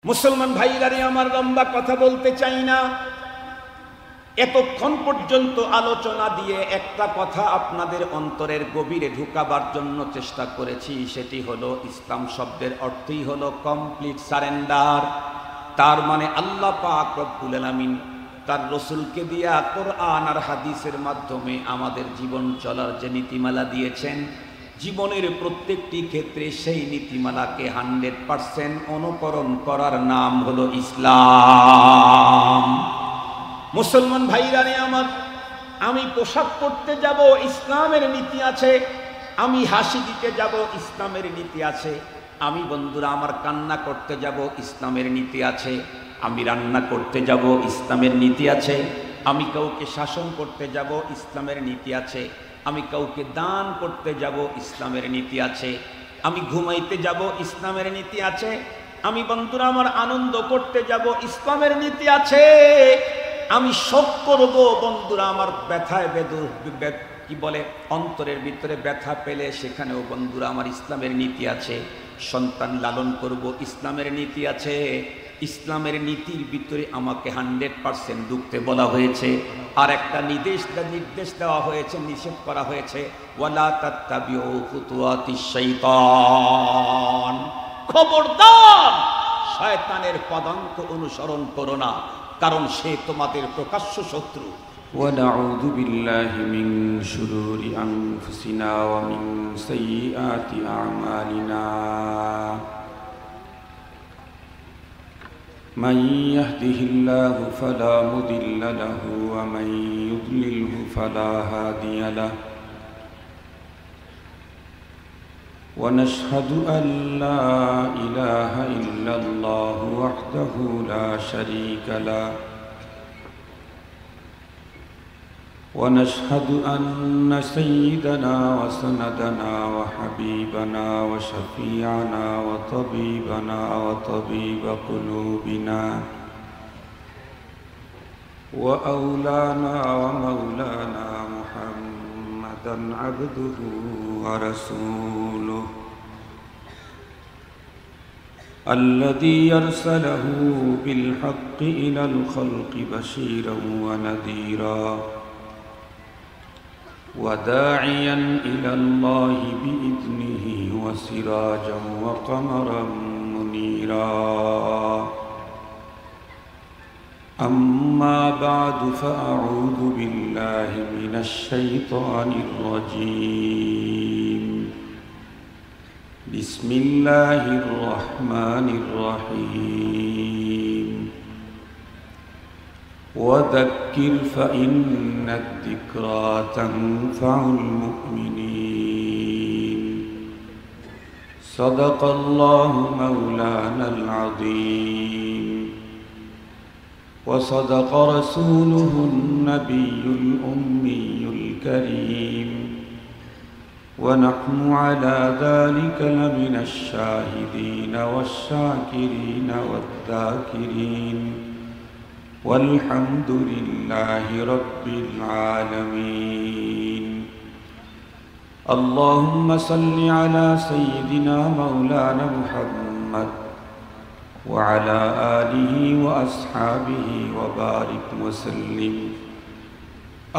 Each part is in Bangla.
মুসলমান ভাইরারে আমার লম্বা কথা বলতে চাই না। এতক্ষণ পর্যন্ত আলোচনা দিয়ে একটা কথা আপনাদের অন্তরের গভীরে ঢুকাবার জন্য চেষ্টা করেছি, সেটি হলো ইসলাম শব্দের অর্থই হলো কমপ্লিট সারেন্ডার। তার মানে আল্লাহ পাক রব্বুল আলামিন তার রসুলকে দিয়া কোরআন আর হাদিসের মাধ্যমে আমাদের জীবন চলার যে নীতিমালা দিয়েছেন, জীবনের প্রত্যেকটি ক্ষেত্রে সেই নীতিমালাকে 100% অনুকরণ করার নাম হলো ইসলাম। মুসলমান ভাইরানে আমার, আমি পোশাক পরতে যাব, ইসলামের নীতি আছে। আমি হাসি দিতে যাব, ইসলামের নীতি আছে। আমি বন্ধুরা আমার কান্না করতে যাব, ইসলামের নীতি আছে। আমি রান্না করতে যাব, ইসলামের নীতি আছে। আমি কাউকে শাসন করতে যাব, ইসলামের নীতি আছে। আমি কাউকে দান করতে যাব, ইসলামের নীতি আছে। আমি ঘুমাইতে যাব, ইসলামের নীতি আছে। আমি বন্ধুরা আমার আনন্দ করতে যাব, ইসলামের নীতি আছে। আমি শোক করব বন্ধুরা আমার ব্যথায় কি বলে অন্তরের ভিতরে ব্যথা পেলে, সেখানেও বন্ধুরা আমার ইসলামের নীতি আছে। সন্তান লালন করব, ইসলামের নীতি আছে। ইসলামের নীতির ভিতরে আমাকে 100% ঢুকতে বলা হয়েছে। আর একটা নির্দেশ দেওয়া হয়েছে, নিষেধ করা হয়েছে, ওয়ালা তাত্তাবিউ খুতুওয়াতিশ শাইতান, খবরদার শয়তানের পদাঙ্ক অনুসরণ করো না, কারণ সে তোমাদের প্রকাশ্য শত্রু। ونعوذ بالله من شرور أنفسنا ومن سيئات أعمالنا من يهده الله فلا مضل له ومن يضلله فلا هادي له ونشهد أن لا إله إلا الله وحده لا شريك له ونشهد أن سيدنا وسندنا وحبيبنا وشفيعنا وطبيبنا وطبيب قلوبنا وأولانا ومولانا محمدا عبده ورسوله الذي يرسله بالحق إلى الخلق بشيرا ونذيرا وداعيا إلى الله بإذنه وسراجا وقمرا منيرا أما بعد فأعوذ بالله من الشيطان الرجيم بسم الله الرحمن الرحيم وذكر فإن الذكرى تنفع المؤمنين صدق الله مولانا العظيم وصدق رسوله النبي الأمي الكريم ونحن على ذلك لمن الشاهدين والشاكرين والذاكرين والحمد لله رب العالمين اللهم صل على سيدنا مولانا محمد وعلى آله وأصحابه وبارك وسلم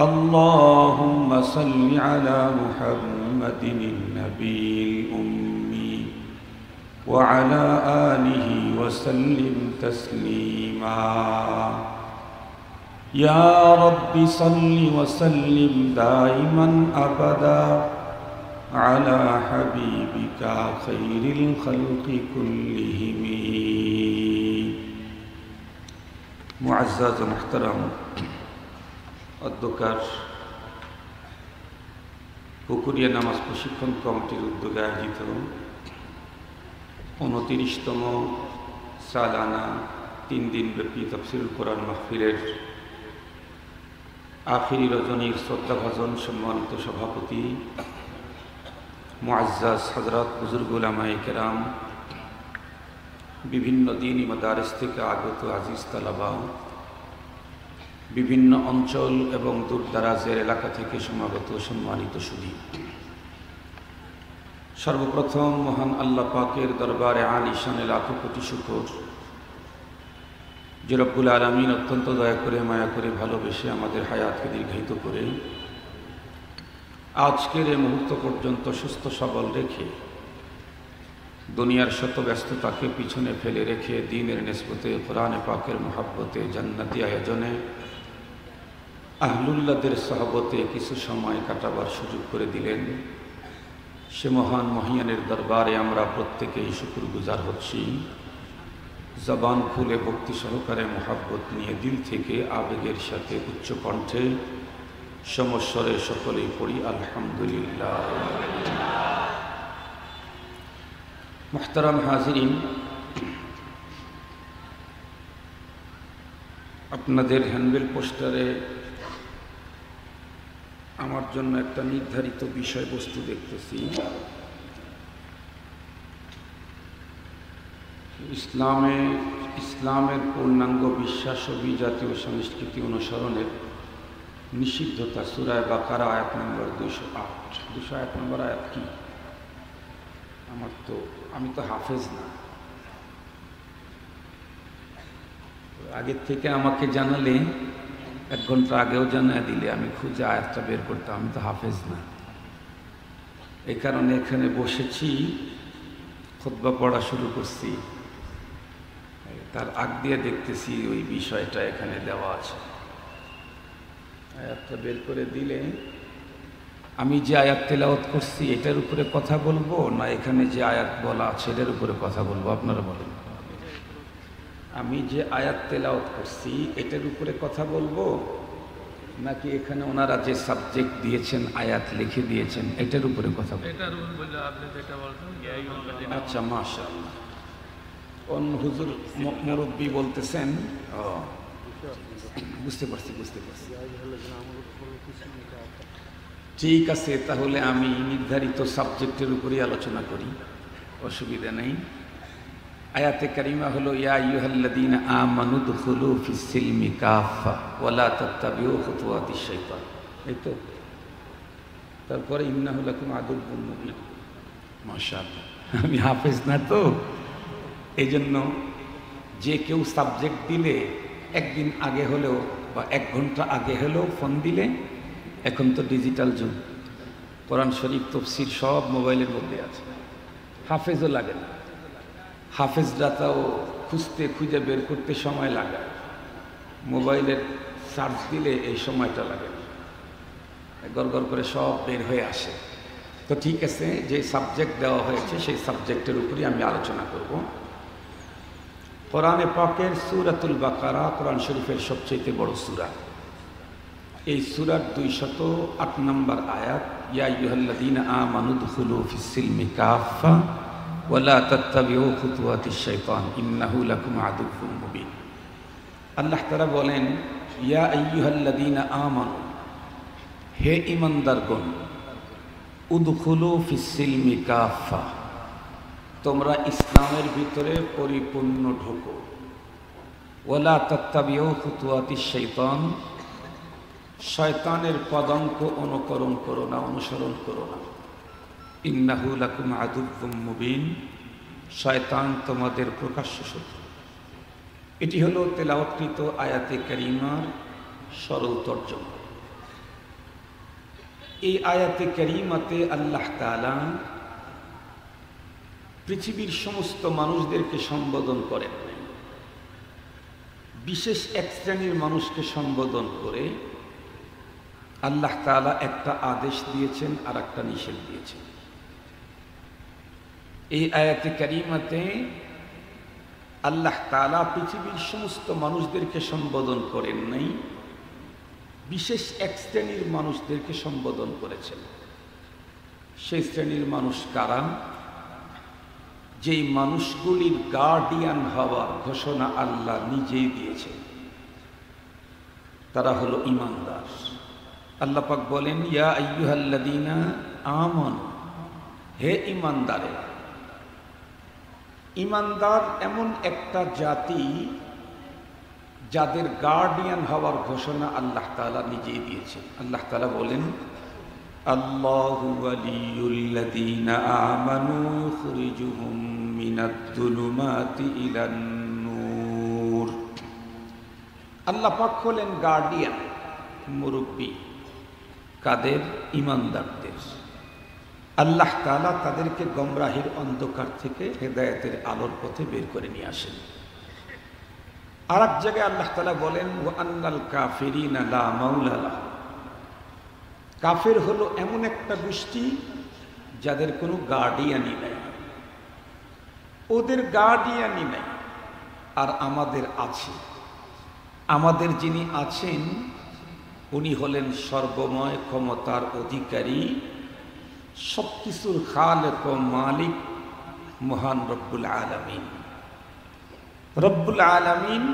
اللهم صل على محمد النبي الأمي وعلى آله وسلم تسليما يا رب صل وسلم دائما أبدا على حبيبك خير الخلق كلهم معزز محترم অধ্যকার পুকুরিয়া নামাজ প্রশিক্ষণ কমিটির উদ্যোগে আয়োজিত 29তম সালানা 3 দিনব্যাপী তাফসীরুল কোরআন মাহফিলের আখিরি রজনীর শ্রদ্ধাভাজন সম্মানিত সভাপতি মুআজ্জাজ হযরত বুজুর্গ উলামায়ে কেরাম, বিভিন্ন দ্বীনি মাদারিস থেকে আগত আজিজ তালাবা, বিভিন্ন অঞ্চল এবং দূরদারাজের এলাকা থেকে সমাগত সম্মানিত সুধী, সর্বপ্রথম মহান আল্লাহ পাকের দরবারে আলিশানে লাখো কোটি শুকর যে রব্বুল আলামিন অত্যন্ত দয়া করে মায়া করে ভালোবেসে আমাদের হায়াতকে দীর্ঘায়িত করে আজকের এই মুহূর্ত পর্যন্ত সুস্থ সবল রেখে দুনিয়ার শত ব্যস্ততাকে পিছনে ফেলে রেখে দ্বীনের নিসবতে কোরআনে পাকের মহব্বতে জান্নাতি আয়োজনে আহলুল্লাহদের সহবতে কিছু সময় কাটাবার সুযোগ করে দিলেন। সে মহান মহিয়ানের দরবারে আমরা প্রত্যেকেই শুকরগুজার হচ্ছি। জবান খুলে ভক্তি সহকারে মহব্বত নিয়ে দিল থেকে আবেগের সাথে উচ্চ কণ্ঠে সমস্বরে সকলেই পড়ি আলহামদুলিল্লাহ। মুহতারাম হাজিরিন, আপনাদের হ্যান্ডবিল পোস্টারে আমার জন্য একটা নির্ধারিত বিষয়বস্তু দেখতেছি। ইসলামের পূর্ণাঙ্গ বিশ্বাস ও বিজাতীয় সংস্কৃতি অনুসরণের নিষিদ্ধতা, সূরা বাকারা আয়াত নম্বর 208। 208 নম্বর আয়াত কি? আমি তো হাফেজ না। আগের থেকে আমাকে জানালে, 1 ঘন্টা আগেও জানিয়ে দিলে আমি খুঁজে আয়াতটা বের করতাম। আমি তো হাফেজ না, এই কারণে এখানে বসেছি, খুতবা পড়া শুরু করছি, তার আগ দিয়ে দেখতেছি ওই বিষয়টা এখানে দেওয়া আছে। আয়াতটা বের করে দিলে আমি যে আয়াত তেলাওয়াত করছি এটার উপরে কথা বলবো, না এখানে যে আয়াত বলা আছে এটার উপরে কথা বলবো? আপনারা বলেন। আমি যে আয়াত তেলাওয়াত করছি এটার উপরে কথা বলবো, নাকি এখানে ওনারা যে সাবজেক্ট দিয়েছেন, আয়াত লিখে দিয়েছেন, এটার উপরে কথা বলবো? আচ্ছা, মাশাআল্লাহ। অন্য হুজুর মুরব্বী বলতেছেন। বুঝতে পারছি। ঠিক আছে, তাহলে আমি নির্ধারিত সাবজেক্টের উপরেই আলোচনা করি, অসুবিধা নেই। আয়াতে কারিমা হলো ইয়া আইয়ুহাল্লাযীনা আমানু দুখুলু ফিস সিলমি কাফা ওয়া লা তাত্তাবিউ খুতুওয়াতিশ শাইতান। এই তো। তারপরে ইন্নাহু লাকুম আদুউম মুবিন। মাশাআল্লাহ। আমি হাফেজ না তো, এই জন্য যে কেউ সাবজেক্ট দিলে একদিন আগে হলেও বা 1 ঘন্টা আগে হলেও ফোন দিলে, এখন তো ডিজিটাল যুগ, কোরআন শরীফ তাফসীর সব মোবাইলের মধ্যে আছে, হাফেজও লাগে না। হাফেজ ডাটাও খুঁজে বের করতে সময় লাগে, মোবাইলের সার্চ দিলে এই সময়টা লাগে না, গড় করে সব বের হয়ে আসে। তো ঠিক আছে, যে সাবজেক্ট দেওয়া হয়েছে সেই সাবজেক্টের উপরই আমি আলোচনা করব। কোরআনে পাকের সূরাতুল বাকারা কোরআন শরীফের সবচেয়ে বড় সূরা। এই সূরার 208 নম্বর আয়াত, ইয়া আইয়ুহাল্লাযীনা আমানু দুখুলু ফিস সিলমি কাফা ওয়া লা তাত্তাবিউ খুতুওয়াতিশ শাইতান ইন্নাহু লাকুম আদুউম মুবিন। আল্লাহ তাআলা বলেন, ইয়া আইয়ুহাল্লাযীনা আমানু, হে ঈমানদারগণ, উদখুলু ফিস সিলমি কাফা, তোমরা ইসলামের ভিতরে পরিপূর্ণ ঢোকো। ওয়া লা তাত্তাবিউ খুতুওয়াতিশ শাইতান, শয়তানের পদাঙ্ক অনুসরণ করো না। ইন্নাহু লাকুম আদুউম মুবিন, শয়তান তোমাদের প্রকাশ্য শত্রু। এটি হলো তেলাওয়াতকৃত আয়াতে কারিমার সরল তর্জমা। এই আয়াতে কারিমাতে আল্লাহ তাআলা পৃথিবীর সমস্ত মানুষদেরকে সম্বোধন করেন নাই, বিশেষ এক শ্রেণীর মানুষকে সম্বোধন করে আল্লাহ তাআলা একটা আদেশ দিয়েছেন আর একটা নিষেধ দিয়েছেন। এই আয়াতে কারিমাতে আল্লাহ তাআলা পৃথিবীর সমস্ত মানুষদেরকে সম্বোধন করেন নাই, বিশেষ এক শ্রেণীর মানুষদেরকে সম্বোধন করেছেন। সেই শ্রেণীর মানুষ কারা? যেই মানুষগুলির গার্ডিয়ান হওয়ার ঘোষণা আল্লাহ নিজেই দিয়েছেন, তারা হলো ঈমানদার। আল্লাহ পাক বলেন, ইয়া আইয়ুহাল্লাযীনা আমানু, হে ঈমানদারেরা। ঈমানদার এমন একটা জাতি যাদের গার্ডিয়ান হওয়ার ঘোষণা আল্লাহ তাআলা নিজেই দিয়েছেন। আল্লাহ তাআলা বলেন, আল্লাহু ওয়ালিয়ুল্লাযীনা আমানু ইউখরিজুহুম মিনাদ-যুলুমাতি ইলান-নূর। আল্লাহ পাক হলেন গার্ডিয়ান, মুরব্বী। কাদের? ইমানদারদের। আল্লাহ তাআলা তাদেরকে গোমরাহির অন্ধকার থেকে হেদায়েতের আলোর পথে বের করে নিয়ে আসেন। আর এক জায়গায় আল্লাহ তাআলা বলেন, ওয়া আন্নাল কাফিরিনা লা মাওলা লাহুম। কাফের হলো এমন একটা গোষ্ঠী যাদের কোনো গার্ডিয়ানই নাই, ওদের গার্ডিয়ানই নাই। আর আমাদের আছে। আমাদের যিনি আছেন উনি হলেন সর্বময় ক্ষমতার অধিকারী, সবকিছুর খালেক ও মালিক, মহান রব্বুল আলামিন। রব্বুল আলামিন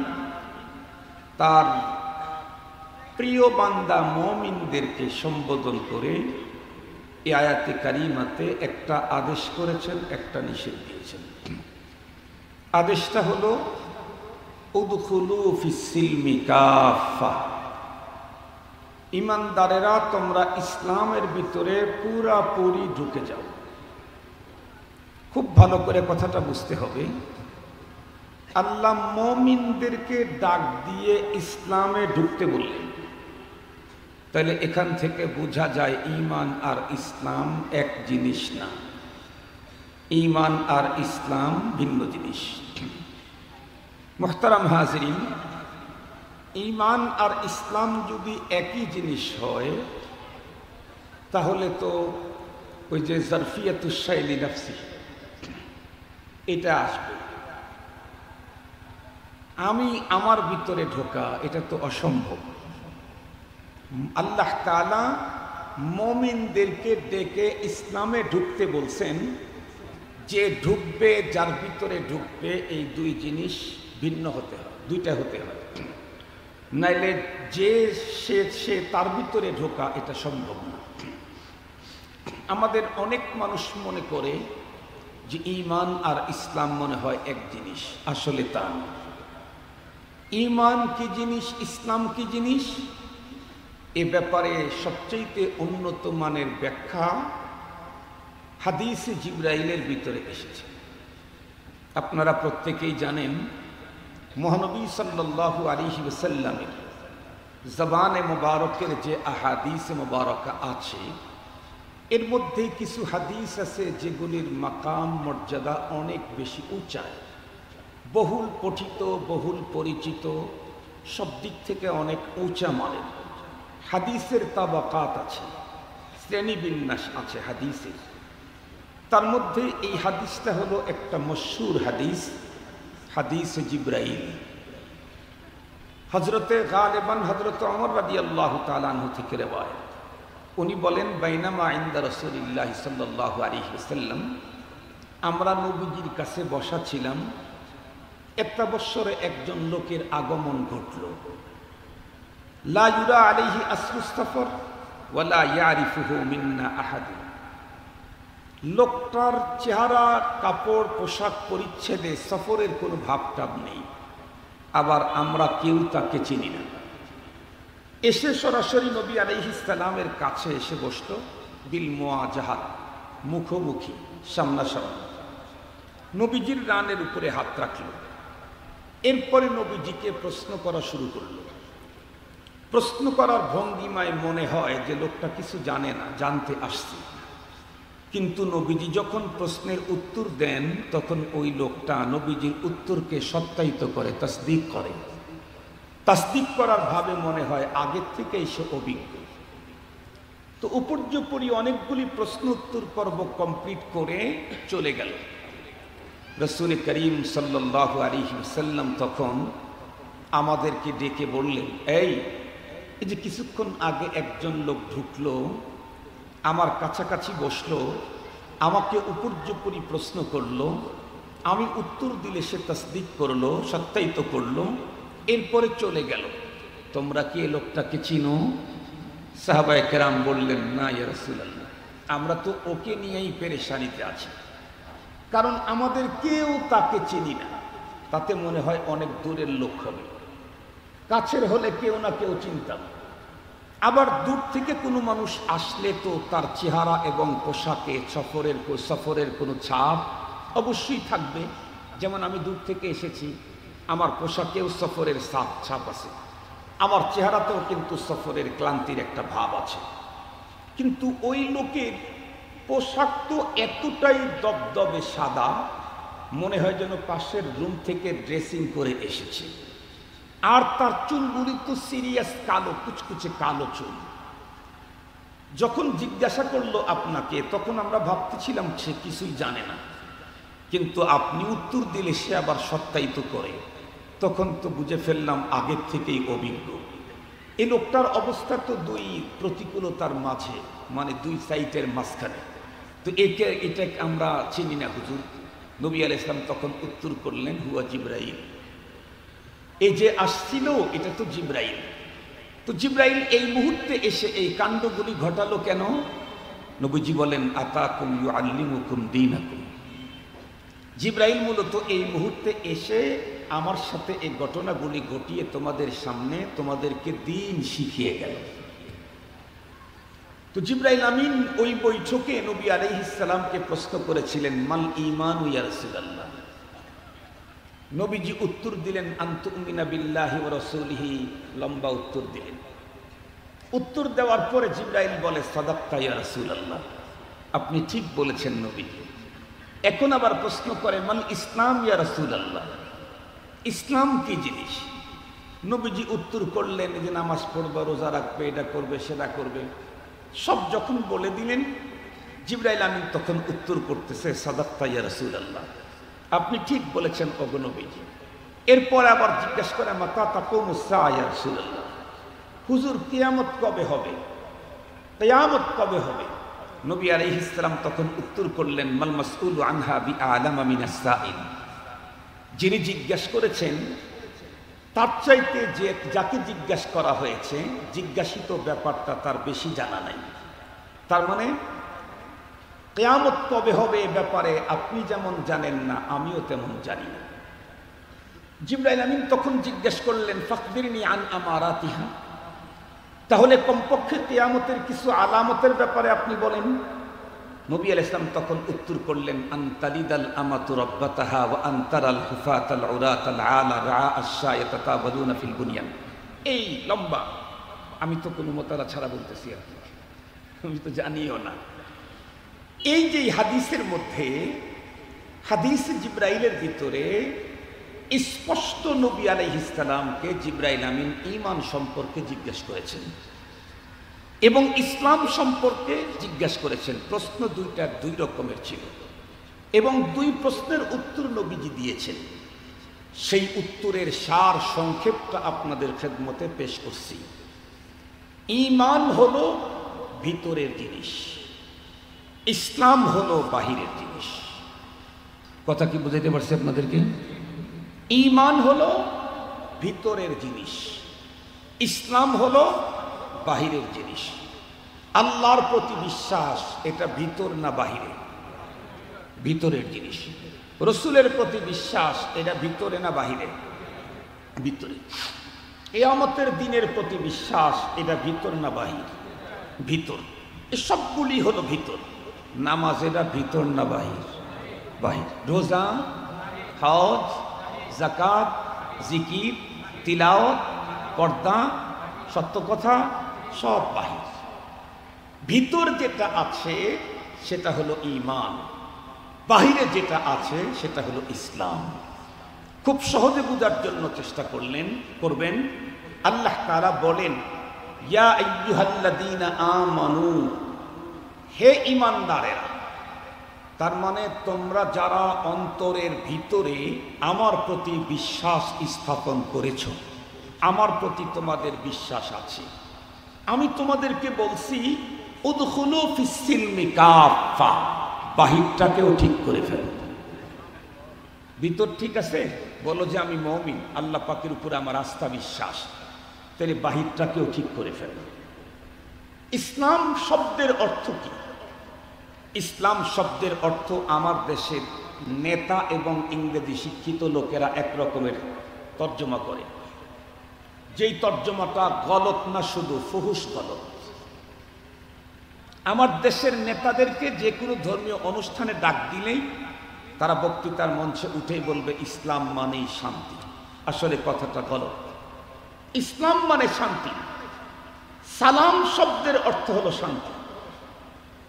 তার প্রিয় বান্দা মুমিনদেরকে সম্বোধন করে এই আয়াতে কারিমাতে একটা আদেশ করেছেন, একটা নিষেধ দিয়েছেন। আদেশটা হলো উদখুলু ফিস সিলমি কাফা। ইমানদারেরা তোমরা ইসলামের ভিতরে পুরাপুরি ঢুকে যাও। খুব ভালো করে কথাটা বুঝতে হবে। আল্লাহ মুমিনদেরকে ডাক দিয়ে ইসলামে ঢুকতে বললেন। তাহলে এখান থেকে বোঝা যায় ঈমান আর ইসলাম এক জিনিস না, ঈমান আর ইসলাম ভিন্ন জিনিস। মুহতারাম হাজরিন, ঈমান আর ইসলাম যদি একই জিনিস হয় তাহলে তো ওই যে জারফিয়াতুশ শাইলি নাফসি এটা আসবে। আমি আমার ভিতরে ঢোকা এটা তো অসম্ভব। আল্লাহ তাআলা মুমিনদেরকে ডেকে ইসলামে ঢুকতে বলছেন। যে ঢুকবে, যার ভিতরে ঢুকবে, এই দুই জিনিস ভিন্ন হতে হয়, দুইটা হতে হয়। নাইলে যে সে তার ভিতরে ঢোকা এটা সম্ভব না। আমাদের অনেক মানুষ মনে করে যে ঈমান আর ইসলাম মনে হয় এক জিনিস, আসলে তা না। ঈমান কি জিনিস, ইসলাম কি জিনিস, এ ব্যাপারে সবচেয়ে উন্নত মানের ব্যাখ্যা হাদিসে জিবরাইলের ভিতরে এসেছে। আপনারা প্রত্যেকেই জানেন মহানবী সাল্লাল্লাহু আলাইহি ওয়াসাল্লামের জবানে মুবারকের যে আহাদিস মুবারকা আছে, এর মধ্যে কিছু হাদিস আছে যেগুলির মাকাম মর্যাদা অনেক বেশি উঁচা, বহুল পঠিত, বহুল পরিচিত, সব দিক থেকে অনেক উঁচা মানের। হাদিসের তাবাকাত আছে, শ্রেণীবিন্যাস আছে হাদিসের। তার মধ্যে এই হাদিসটা হলো একটা মশহুর হাদিস, হাদিসে জিবরাইল। হযরতে গালিবান হযরত ওমর রাদিয়াল্লাহু তাআলা আনহু থেকে রওয়ায়াত। উনি বলেন, বাইনামা ইনদা রাসূলিল্লাহ সাল্লাল্লাহু আলাইহি ওয়াসাল্লাম, আমরা নবীজির কাছে বসা ছিলাম। একটা বৎসরে একজন লোকের আগমন ঘটল। লা ইউরা আলাইহি আসরুস সাফর ওয়া লা ইয়ারিফুহু মিন্না আহাদ। লোকটার চেহারা, কাপড়, পোশাক পরিচ্ছেদে সফরের কোনো ভাবটাব নেই, আবার আমরা কেউ তাকে চিনি না। এসে সরাসরি নবী আলাইহিস সালামের কাছে এসে বসল, বিল মুআজাহাত, মুখোমুখি, সামনাসামনি। নবীজির রানের উপরে হাত রাখল। এরপরে নবীজিকে প্রশ্ন করা শুরু করল। প্রশ্ন করার ভঙ্গিমায় মনে হয় যে লোকটা কিছু জানে না, জানতে আসছে। কিন্তু নবীজি যখন প্রশ্নের উত্তর দেন তখন ওই লোকটা নবীজির উত্তরকে সত্যায়িত করে, তাসদিক করে। তাসদিক করার ভাবে মনে হয় আগের থেকেই সে অভিজ্ঞ। তো উপর্যুপরি অনেকগুলি প্রশ্ন উত্তর পর্ব কমপ্লিট করে চলে গেল। রাসূল করিম সাল্লাল্লাহু আলাইহি ওয়াসাল্লাম তখন আমাদেরকে ডেকে বললেন, এই যে কিছুক্ষণ আগে একজন লোক ঢুকলো, আমার কাছাকাছি বসলো, আমাকে উপর্যুপরি প্রশ্ন করলো, আমি উত্তর দিলে সে তাসদিক করলো, সত্যায়িত করলো, এরপরে চলে গেল। তোমরা কি এই লোকটাকে চিনো? সাহাবায়ে কেরাম বললেন, না ইয়া রাসূলুল্লাহ, আমরা তো ওকে নিয়েই পেরেশানিতে আছি। কারণ আমাদের কেউ তাকে চিনি না। তাতে মনে হয় অনেক দূরের লোক হবে, কাছের হলে কেউ না কেউ চিনতাম। আবার দূর থেকে কোনো মানুষ আসলে তো তার চেহারা এবং পোশাকে সফরের কোনো ছাপ অবশ্যই থাকবে। যেমন আমি দূর থেকে এসেছি, আমার পোশাকেও সফরের ছাপ আছে। আমার চেহারাতেও কিন্তু সফরের ক্লান্তির একটা ভাব আছে, কিন্তু ওই লোকের পোশাক তো এতটাই দবদবে সাদা, মনে হয় যেন পাশের রুম থেকে ড্রেসিং করে এসেছে। আর তার চুলগুলি তো সিরিয়াস কালো, কুচকুচে কালো চুল। যখন জিজ্ঞাসা করলো আপনাকে, তখন আমরা ভাবতেছিলাম সে কিছুই জানে না, কিন্তু আপনি উত্তর দিলে সে আবার সত্যায়িত করে, তখন তো বুঝে ফেললাম আগের থেকেই অভিজ্ঞ। এই লোকটার অবস্থা তো দুই প্রতিকূলতার মাঝে, মানে দুই সাইটের মাঝখানে। তো এটা আমরা চিনি না হুজুর। নবী আলাইহিস সালাম তখন উত্তর করলেন, হুয়া জিবরাইল। এই যে আসছিল এটা তো জিবরাইল। তো জিবরাইল এই মুহূর্তে এসে এই কাণ্ডগুলি ঘটালো কেন? নবীজি বলেন, আতাকুম ইউআল্লিমুকুম দীনাকুম। জিবরাইল মূলত এই মুহূর্তে এসে আমার সাথে এই ঘটনাগুলি ঘটিয়ে তোমাদের সামনে তোমাদেরকে দ্বীন শিখিয়ে গেল। তো জিবরাইল আমিন ওই বৈঠকে নবী আলাইহিস সালামকে প্রশ্ন করেছিলেন, মাল ঈমান ইয়া রাসূলুল্লাহ। নবীজি উত্তর দিলেন, আনতুমিনা বিল্লাহি ওয়া রাসূলিহি। লম্বা উত্তর দিলেন। উত্তর দেওয়ার পরে জিবরাইল বলে, সাদাক্তা ইয়া রাসূলুল্লাহ, আপনি ঠিক বলেছেন নবীজি। এখন আবার প্রশ্ন করে, মাল ইসলাম ইয়া রাসূলুল্লাহ, ইসলাম কি জিনিস? নবীজি উত্তর করলেন যে নামাজ পড়বে, রোজা রাখবে, এটা করবে, সেটা করবে। সব যখন বলে দিলেন, জিবরাইল আমিন তখন উত্তর করতেছে, সাদাক্তা ইয়া রাসূলুল্লাহ, আপনি ঠিক বলেছেন ওগো নবীজি। এরপর আবার জিজ্ঞাসা করে, মাতা তাকুমুস সাআ ইয়া রাসূলুল্লাহ, হুজুর কিয়ামত কবে হবে? কিয়ামত কবে হবে? নবী আলাইহিস সালাম তখন উত্তর করলেন, মাল মাসউলু আনহা বিআলামা মিনাস সাইল। যিনি জিজ্ঞাসা করেছেন তার চাইতে যে যাকে জিজ্ঞাসা করা হয়েছে, জিজ্ঞাসিত ব্যাপারটা তার বেশি জানা নাই। তার মানে কিয়ামত কবে হবে এ ব্যাপারে আপনি যেমন জানেন না, আমিও তেমন জানি না। জিবরাইল আমিন তখন জিজ্ঞেস করলেন, ফাখবিরনি আন আমারাতিহা, তাহলে কমপক্ষে কিয়ামতের কিছু আলামতের ব্যাপারে আপনি বলেন। নবী আলাইহিস সালাম তখন উত্তর করলেন, আনতালিদাল আমাতু রাব্বাতাহা ওয়া আনতারাল হুফাতাল উরাতাল আলা রাআ আশ-শায়া তাতাবাদুনা ফিল বুনিয়ান। এই লম্বা, আমি তো কোনো মোতালা ছাড়া বলতেছি আর কি, আমি তো জানিও না। এই যে হাদিসের মধ্যে, হাদিস জিবরাইলের ভিতরে স্পষ্ট নবী আলাইহিস সালামকে জিবরাইল আমিন ঈমান সম্পর্কে জিজ্ঞেস করেছেন এবং ইসলাম সম্পর্কে জিজ্ঞাসা করেছেন। প্রশ্ন দুইটা দুই রকমের ছিল এবং দুই প্রশ্নের উত্তর নবীজি দিয়েছেন। সেই উত্তরের সার সংক্ষেপটা আপনাদের খেদমতে পেশ করছি। ঈমান হলো ভিতরের জিনিস, ইসলাম হলো বাহিরের জিনিস। কথা কি বুঝাইতে পারছি আপনাদেরকে? ঈমান হলো ভিতরের জিনিস, ইসলাম হলো বাহিরের জিনিস। আল্লাহর প্রতি বিশ্বাস এটা ভিতর না বাহিরে? ভিতরের জিনিস। রসুলের প্রতি বিশ্বাস এটা ভিতরে না বাহিরে? ভিতরে। কিয়ামতের দিনের প্রতি বিশ্বাস এটা ভিতর না বাহির? ভিতর। সবগুলি হলো ভিতর। নামাজ এটা ভিতর না বাহির? বাহির। রোজা, হজ, যাকাত, জিকির, তিলাওয়াত, পর্দা, সত্য কথা, সব বাহির। ভিতর যেটা আছে সেটা হলো ঈমান, বাহিরে যেটা আছে সেটা হলো ইসলাম। খুব সহজে বোঝার জন্য চেষ্টা করবেন। আল্লাহ তাআলা বলেন, ইয়া আইয়ুহাল্লাযীনা আমানু, হে ঈমানদারেরা। তার মানে তোমরা যারা অন্তরের ভিতরে আমার প্রতি বিশ্বাস স্থাপন করেছো, আমার প্রতি তোমাদের বিশ্বাস আছে, আমি তোমাদেরকে বলছি উদখুলু ফিস-সিলমি কাফা, বাহিরটাকেও ঠিক করে ফেলো। ভিতর ঠিক আছে, বলো যে আমি মুমিন, আল্লাহ পাকের উপরে আমার আস্থা বিশ্বাস, তাহলে বাহিরটাকেও ঠিক করে ফেলো। ইসলাম শব্দের অর্থ কি? ইসলাম শব্দের অর্থ আমার দেশের নেতা এবং ইংরেজি শিক্ষিত লোকেরা এক রকমের তর্জমা করে, যেই তর্জমাটা গলত না, শুধু ফুহুশ গলত। আমার দেশের নেতাদেরকে যে কোনো ধর্মীয় অনুষ্ঠানে ডাক দিলেই তারা বক্তৃতার মঞ্চে উঠেই বলবে ইসলাম মানেই শান্তি। আসলে কথাটা গলত। ইসলাম মানে শান্তি। সালাম শব্দের অর্থ হলো শান্তি।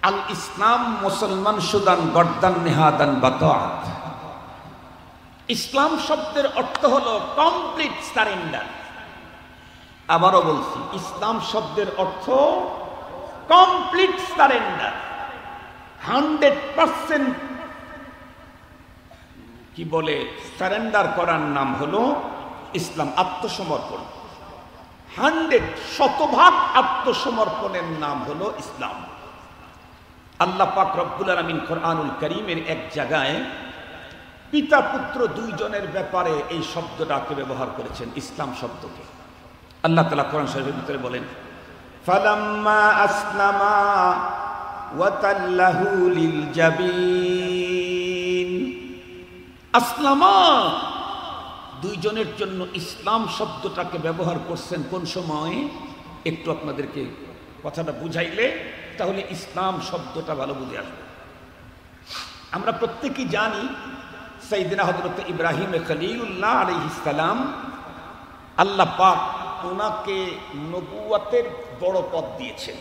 আল ইসলাম মুসলমান সুদান গর্দান নেহাদান বাতাত। ইসলাম শব্দের অর্থ হলো কমপ্লিট সারেন্ডার। আবারও বলছি, ইসলাম শব্দের অর্থ কমপ্লিট সারেন্ডার। 100% কি বলে সারেন্ডার করার নাম হলো ইসলাম, আত্মসমর্পণ। 100% আত্মসমর্পণের নাম হলো ইসলাম। আল্লাহ পাক রব্বুল আলামিন কোরআনুল কারীমের এক জায়গায় পিতা পুত্র দুইজনের ব্যাপারে এই শব্দটাকে ব্যবহার করেছেন, ইসলাম শব্দকে। আল্লাহ তাআলা কোরআন শরীফের ভিতরে বলেন, ফালাম্মা আসলামা ওয়া তাল্লাহু লিল জাবিন। আসলামা, দুইজনের জন্য ইসলাম শব্দটাকে ব্যবহার করছেন কোন সময়? একটু আপনাদেরকে কথাটা বুঝাইলে তাহলে ইসলাম শব্দটা ভালো বুঝে আসবে। আমরা প্রত্যেকেই জানি সাইয়েদনা হযরত ইব্রাহিম খলিলুল্লাহ আলাইহিস সালাম, আল্লাহ পাক ওনাকে নবুয়তের বড় পদ দিয়েছেন।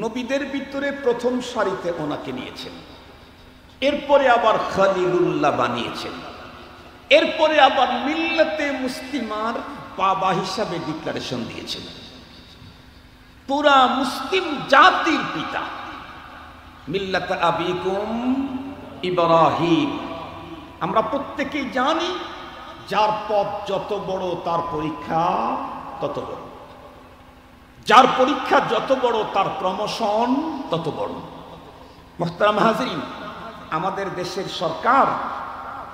নবীদের ভিতরে প্রথম সারিতে ওনাকে নিয়েছেন। এরপরে আবার খলিলুল্লাহ বানিয়েছেন। এরপরে আবার মিল্লাতে মুসলিমার বাবা হিসাবে ডিক্লারেশন দিয়েছেন। পুরা মুসলিম জাতির পিতা, মিল্লাত আবিকুম ইব্রাহিম। আমরা প্রত্যেকেই জানি যার পদ যত বড় তার পরীক্ষা তত বড়, যার পরীক্ষা যত বড় তার প্রমোশন তত বড়। মুহতারাম হাজিরিন, আমাদের দেশের সরকার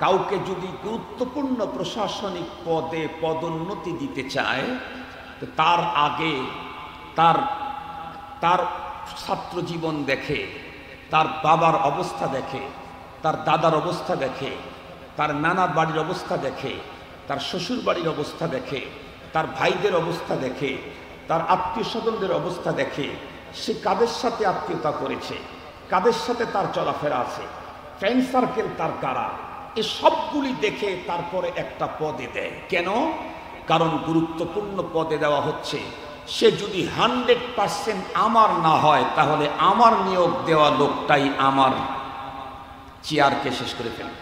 কাউকে যদি গুরুত্বপূর্ণ প্রশাসনিক পদে পদোন্নতি দিতে চায়, তো তার আগে তার ছাত্র জীবন দেখে, তার বাবার অবস্থা দেখে, তার দাদার অবস্থা দেখে, তার নানার বাড়ির অবস্থা দেখে, তার শ্বশুর বাড়ির অবস্থা দেখে, তার ভাইদের অবস্থা দেখে, তার আত্মীয় স্বজনদের অবস্থা দেখে, সে কাদের সাথে আত্মীয়তা করেছে, কাদের সাথে তার চলাফেরা আছে, ফ্রেন্ড সার্কেল তার কারা, এ সবগুলি দেখে তারপরে একটা পদে দেয়। কেন? কারণ গুরুত্বপূর্ণ পদে দেওয়া হচ্ছে, সে যদি 100% আমার না হয় তাহলে আমার নিয়োগ দেওয়া লোকটাই আমার চেয়ারকে শেষ করে ফেলবে।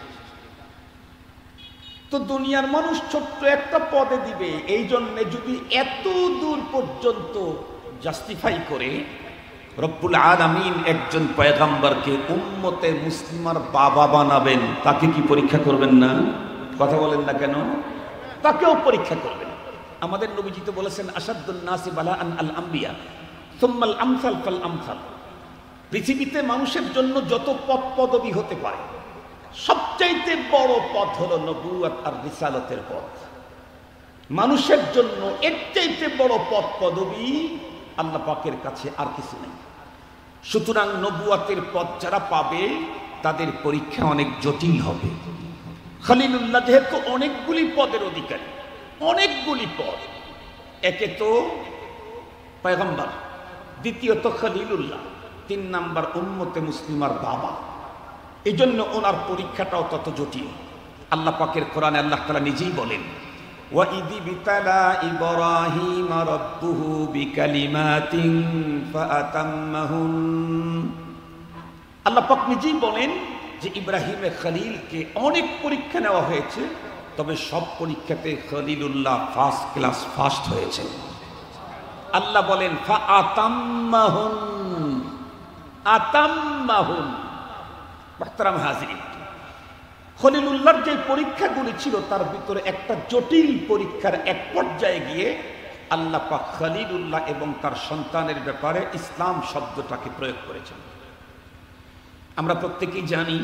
তো দুনিয়ার মানুষ ছোট্ট একটা পদে দিবে, এই জন্যে যদি এত দূর পর্যন্ত জাস্টিফাই করে রব্বুল আলামিন একজন পয়গম্বরকে উম্মতে মুসলিমার বাবা বানাবেন, তাকে কি পরীক্ষা করবেন না? কথা বলেন না কেন? তাকেও পরীক্ষা করবেন। আমাদের নবীজি তো বলেছেন, আসাদুন নাসি বালাআন আল আম্বিয়া সুম্মাল আমসাল ফাল আমসাল। পৃথিবীতে মানুষের জন্য যত পদ পদবি হতে পারে, সবচাইতে বড় পদ হলো নবুয়ত আর রিসালাতের পদ। মানুষের জন্য এর চাইতে বড় পদ পদবি আল্লাহ পাকের কাছে আর কিছু নেই। সুতরাং নবুয়তের পদ যারা পাবে তাদের পরীক্ষা অনেক জটিল হবে। খলিলুল্লাহ যেহেতু অনেকগুলি পদের অধিকারী, অনেকগুলি পদ, একে তো পয়গম্বর, দ্বিতীয়ত খলিলুল্লাহ, 3 নাম্বার উম্মতে মুসলিমার বাবা, এই জন্য ওনার পরীক্ষাটাও তত জটিল। আল্লাহ পাকের কোরআনে আল্লাহ তাআলা নিজেই বলেন, وَإِذِ ابْتَلَى إِبْرَاهِيمَ رَبُّهُ بِكَلِمَاتٍ فَأَتَمَّهُنَّ। আল্লাহ পাক নিজেই বলেন যে ইব্রাহিমের খলিলকে অনেক পরীক্ষা নেওয়া হয়েছে, তবে সব পরীক্ষাতে খলিলুল্লাহ ফার্স্ট ক্লাস ফার্স্ট হয়েছে। আল্লাহ বলেন ফাআতাম্মাহুন, আতাম্মাহুন। মুহতারাম হাজিরিন, খলিলুল্লাহর যে পরীক্ষাগুলি ছিল তার ভিতরে একটা জটিল পরীক্ষার এক পর্যায়ে গিয়ে আল্লাহ পাক খলিলুল্লাহ এবং তার সন্তানের ব্যাপারে ইসলাম শব্দটাকে প্রয়োগ করেছেন। আমরা প্রত্যেকেই জানি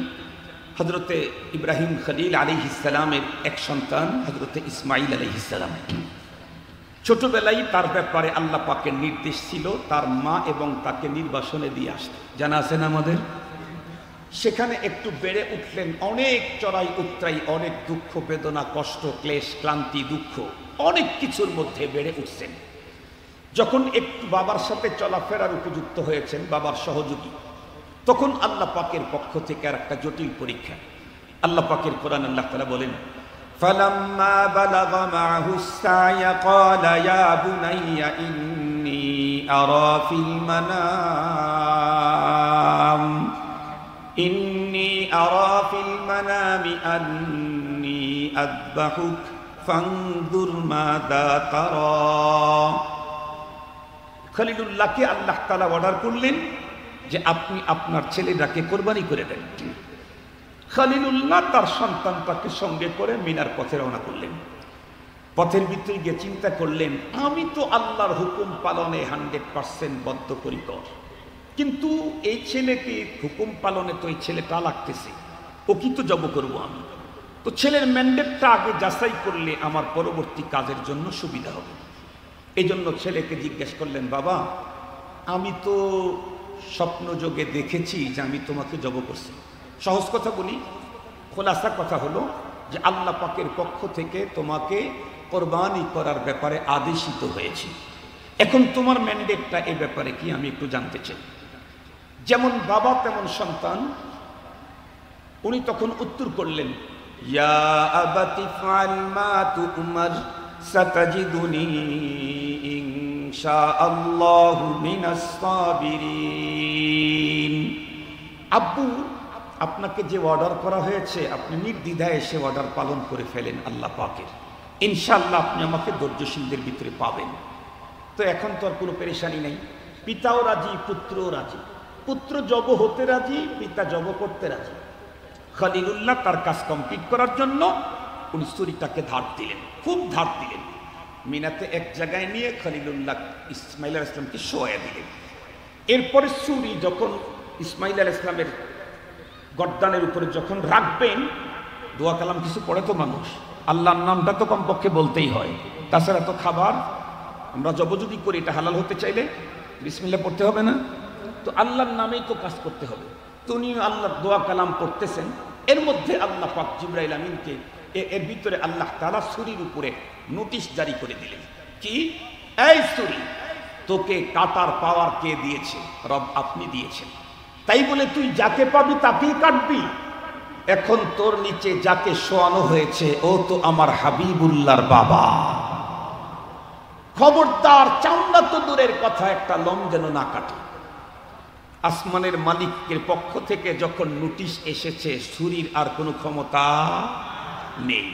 হযরতে ইব্রাহিম খলিল আলাইহিস সালামের এক সন্তান হযরতে ইসমাঈল আলাইহিস সালাম। ছোটবেলায় তার ব্যাপারে আল্লাহ পাকের নির্দেশ ছিল তার মা এবং তাকে নির্বাসনে দিয়ে আসতে, জানা আছে না আমাদের? সেখানে একটু বেড়ে উঠলেন, অনেক চড়াই উতরাই, অনেক দুঃখ বেদনা, কষ্ট, ক্লেশ, ক্লান্তি, দুঃখ, অনেক কিছুর মধ্যে বেড়ে উঠছেন। যখন একটু বাবার সাথে চলাফেরার উপযুক্ত হয়েছেন, বাবার সহযোগী, তখন আল্লাহ পাকের পক্ষ থেকে আর একটা জটিল পরীক্ষা। আল্লাহ পাকের কোরআন আল্লাহ তাআলা বলেন, فلما بلغ معه السعي قال يا بني إني أرى في المنام أني أذبحك فانظر ماذا ترى খলিলুল্লাহকে আল্লাহ তাআলা অর্ডার করলেন যে আপনি আপনার ছেলেটাকে কোরবানি করে দেন। খলিলুল্লাহ তার সন্তানটাকে সঙ্গে করে মিনার পথে রওনা করলেন। পথের ভিতরে গিয়ে চিন্তা করলেন, আমি তো আল্লাহর হুকুম পালনে 100% বদ্ধপরিকর, কিন্তু এই ছেলেকে হুকুম পালনে তো এই ছেলেটা লাগতেছে, ও কি তো জব করবো আমি, তো ছেলের ম্যান্ডেটটা আগে যাচাই করলে আমার পরবর্তী কাজের জন্য সুবিধা হবে। এই জন্য ছেলেকে জিজ্ঞেস করলেন, বাবা আমি তো স্বপ্ন যোগে দেখেছি যে আমি তোমাকে জব করছি। সহজ কথা বলি, খোলাসা কথা হলো যে আল্লাহ পাকের পক্ষ থেকে তোমাকে কোরবানি করার ব্যাপারে আদেশিত হয়েছি। এখন তোমার ম্যান্ডেটটা এই ব্যাপারে কি আমি একটু জানতে চাই। যেমন বাবা তেমন সন্তান। উনি তখন উত্তর করলেন, ইয়া আবাতি ফাআল মা তু'মার সাতাজিদুনি ইনশাআল্লাহু মিনাস সাবিরিন। আব্বু, আপনাকে যে অর্ডার করা হয়েছে আপনি নির্দ্বিধায় এসে অর্ডার পালন করে ফেলেন আল্লাহ পাকের, ইনশাআল্লাহ আপনি আমাকে ধৈর্যশীলদের ভিতরে পাবেন। তো এখন তো আর কোনো পেরেশানি নেই, পিতাও রাজি পুত্রও রাজি, পুত্র জব হতে রাজি, পিতা জব করতে রাজি। খলিলুল্লাহ তার কাজ কমপ্লিট করার জন্য উনি ছুরিটাকে ধার দিলেন, খুব ধার দিলেন। মিনাতে এক জায়গায় নিয়ে খলিলুল্লাহ ইসমাইল আলাইহিস সালামকে শোয়া দিলেন। এরপরে ছুরি যখন ইসমাইল আলাইহিস সালামের গর্দানের উপরে যখন রাখবেন, দোয়া কালাম কিছু পড়ে তো মানুষ, আল্লাহর নামটা তো কমপক্ষে বলতেই হয়, তাছাড়া তো খাবার আমরা জব যদি করি এটা হালাল হতে চাইলে বিসমিল্লাহ পড়তে হবে না? তো আল্লাহর নামেই তো কাজ করতে হবে। তো উনি আল্লাহর দোয়া কালাম পড়তেছেন, এর মধ্যে আল্লাহ পাক জিবরাইল আমিনকে এর ভিতরে আল্লাহ তাআলা ছুরির উপরে নোটিশ জারি করে দিলেন, কি এই ছুরি তোকে কাটার পাওয়ার কে দিয়েছে? রব আপনি দিয়েছেন, তাই বলে তুই যাকে পাবি তাকেই কাটবি। এখন তোর নিচে যাকে শোয়ানো হয়েছে ও তো আমার হাবিবুল্লাহর বাবা, খবরদার চামড়া তো দূরের কথা, একটা লোম যেন না কাটে। আসমানের মালিকের পক্ষ থেকে যখন নোটিশ এসেছে, ছুরির আর কোনো ক্ষমতা নেই।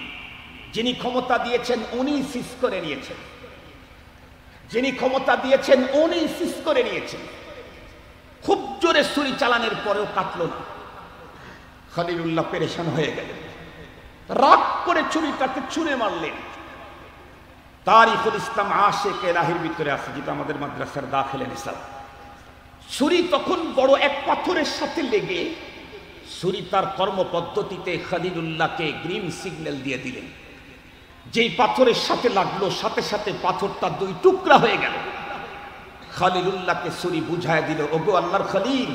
যিনি ক্ষমতা দিয়েছেন উনি সিজ করে নিয়েছেন, যিনি ক্ষমতা দিয়েছেন উনি সিজ করে নিয়েছেন। খুব জোরে ছুরি চালানোর পরেও কাটল না। খলিলুল্লাহ পেরেশান হয়ে গেলেন, রাগ করে ছুরিটাকে ছুঁড়ে মারলেন। তারিখুল ইসলাম আশিক এলাহির ভিতরে আছে, যেটা আমাদের মাদ্রাসার দাখিলে নিসাব। ছুরি তখন বড় এক পাথরের সাথে লেগে ছুরি তার কর্মপদ্ধতিতে খলিলুল্লাহকে গ্রিন সিগন্যাল দিয়ে দিলেন। যেই পাথরের সাথে লাগলো সাথে সাথে পাথরটা দুই টুকরা হয়ে গেল। খলিলুল্লাহকে ছুরি বুঝায় দিল, ওগো আল্লাহর খলিল,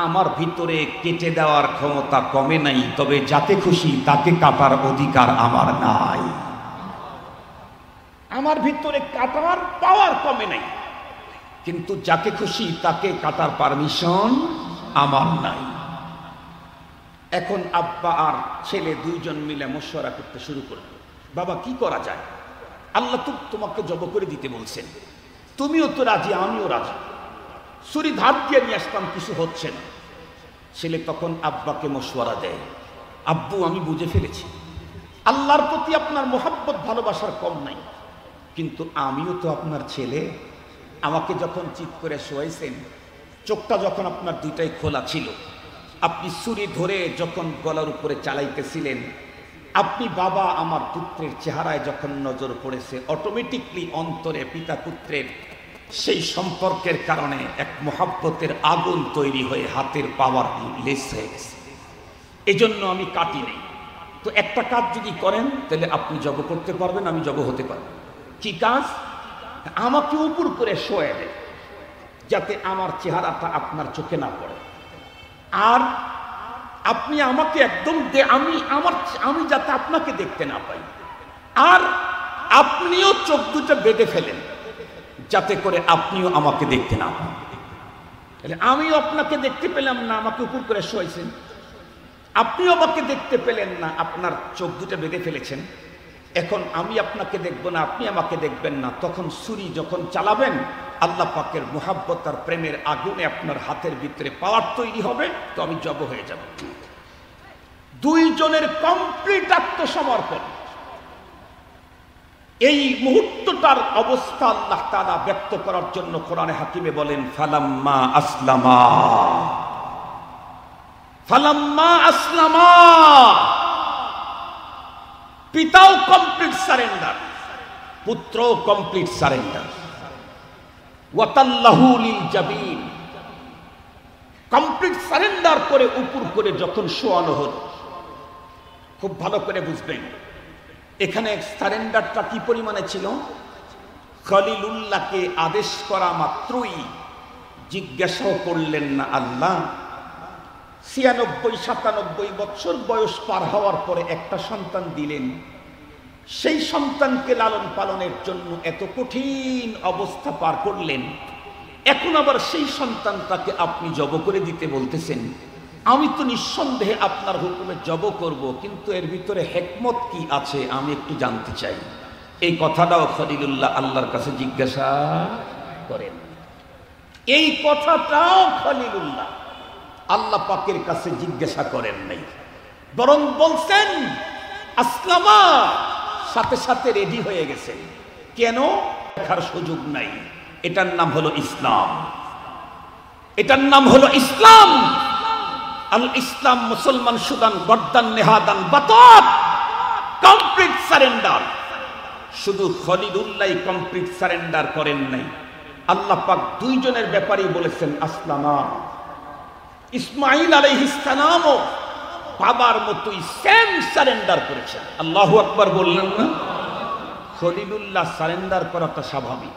আমার ভিতরে কেটে দেওয়ার ক্ষমতা কমে নাই, তবে যাকে খুশি তাকে কাটার অধিকার আমার নাই। আমার ভিতরে কাটার পাওয়ার কমে নাই, কিন্তু যাকে খুশি তাকে কাটার পারমিশন আমার নাই। এখন আব্বা আর ছেলে দুইজন মিলে মশওয়ারা করতে শুরু করলো, বাবা কি করা যায়? আল্লাহ তো তোমাকে জব করে দিতে বলছেন, তুমিও তো রাজি আমিও রাজি, ছুরি ধার দিয়ে নিয়ে আসতাম, কিছু হচ্ছে না। ছেলে তখন আব্বাকে মশওয়ারা দেয়, আব্বু আমি বুঝে ফেলেছি আল্লাহর প্রতি আপনার মোহাব্বত ভালোবাসার কম নাই, কিন্তু আমিও তো আপনার ছেলে। আমাকে যখন চিৎ করে শোয়াইছেন, চোখটা যখন আপনার দুইটাই খোলা ছিল, আপনি ছুরি ধরে যখন গলার উপরে চালাইতেছিলেন, আপনি বাবা আমার পুত্রের চেহারায় যখন নজর পড়েছে, অটোমেটিকলি অন্তরে পিতা পুত্রের সেই সম্পর্কের কারণে এক মোহাব্বতের আগুন তৈরি হয়ে হাতের পাওয়ার লেস হয়ে গেছে। এজন্য আমি কাটি নেই। তো একটা কাজ যদি করেন তাহলে আপনি জব করতে পারবেন, আমি জব হতে পারবো। কি কাজ? আমাকে উপর করে শোয়ে দেয়, যাতে আমার চেহারাটা আপনার চোখে না পড়ে, আর আপনি আমাকে একদম আমি যাতে আপনাকে দেখতে না পাই, আর আপনিও চোখ দুটো বেঁধে ফেলেন যাতে করে আপনিও আমাকে দেখতে না পান। তাহলে আমিও আপনাকে দেখতে পেলাম না, আমাকে উপর করে শোয়াইছেন, আপনিও আমাকে দেখতে পেলেন না, আপনার চোখ দুটো বেঁধে ফেলেছেন। এখন আমি আপনাকে দেখব না, আপনি আমাকে দেখবেন না। তখন ছুরি যখন চালাবেন, আল্লাহ পাকের মুহাব্বত আর প্রেমের আগুনে আপনার হাতের ভিতরে পাওয়ার তৈরি হবে, তো আমি জব হয়ে যাব। দুইজনের কমপ্লিট আত্মসমর্পণ। এই মুহূর্তটার অবস্থা আল্লাহ তাআলা ব্যক্ত করার জন্য কোরআনে হাকিমে বলেন, ফালাম্মা আসলামা, ফালাম্মা আসলামা, পিতাও কমপ্লিট সারেন্ডার, পুত্রও কমপ্লিট সারেন্ডার। ওয়াতাল্লাহু লিল জাবিন, কমপ্লিট সারেন্ডার করে উপর করে যখন শোয়ানো হলো, খুব ভালো করে বুঝবেন এখানে সারেন্ডারটা কি পরিমাণে ছিল। খলিলুল্লাহকে আদেশ করা মাত্রই জিজ্ঞাসাও করলেন না আল্লাহ। 96-97 বছর বয়স পার হওয়ার পরে একটা সন্তান দিলেন, সেই সন্তানকে লালন পালনের জন্য এত কঠিন অবস্থা পার করলেন। এখন আবার সেই সন্তানটাকে আপনি জব করে দিতে বলতেছেন। আমি তো নিঃসন্দেহে আপনার হুকুমে জব করব, কিন্তু এর ভিতরে হিকমত কি আছে আমি একটু জানতে চাই। এই কথাটাও খলিলুল্লাহ আল্লাহর কাছে জিজ্ঞাসা করেন। এই কথাটাও খলিলুল্লাহ আল্লাহ পাকের কাছে জিজ্ঞাসা করেন নাই, বরং বলছেন আসলামা, সাথে সাথে রেডি হয়ে গেছেন। কেন? দেখার সুযোগ নাই। এটার নাম হলো ইসলাম, এটার নাম হলো ইসলাম। আল ইসলাম মুসলমান সুদান গর্দান নেহাদান বাতাত, কমপ্লিট সারেন্ডার। শুধু খলিলুল্লাহ কমপ্লিট সারেন্ডার করেন নাই, আল্লাহ পাক দুইজনের ব্যাপারেই বলেছেন আসলামা। ইসমাঈল আলাইহিস সালামও বাবার মতোই সেম সারেন্ডার করেছেন। আল্লাহু আকবার বললেন না? খলিলুল্লাহ সারেন্ডার করাটা স্বাভাবিক,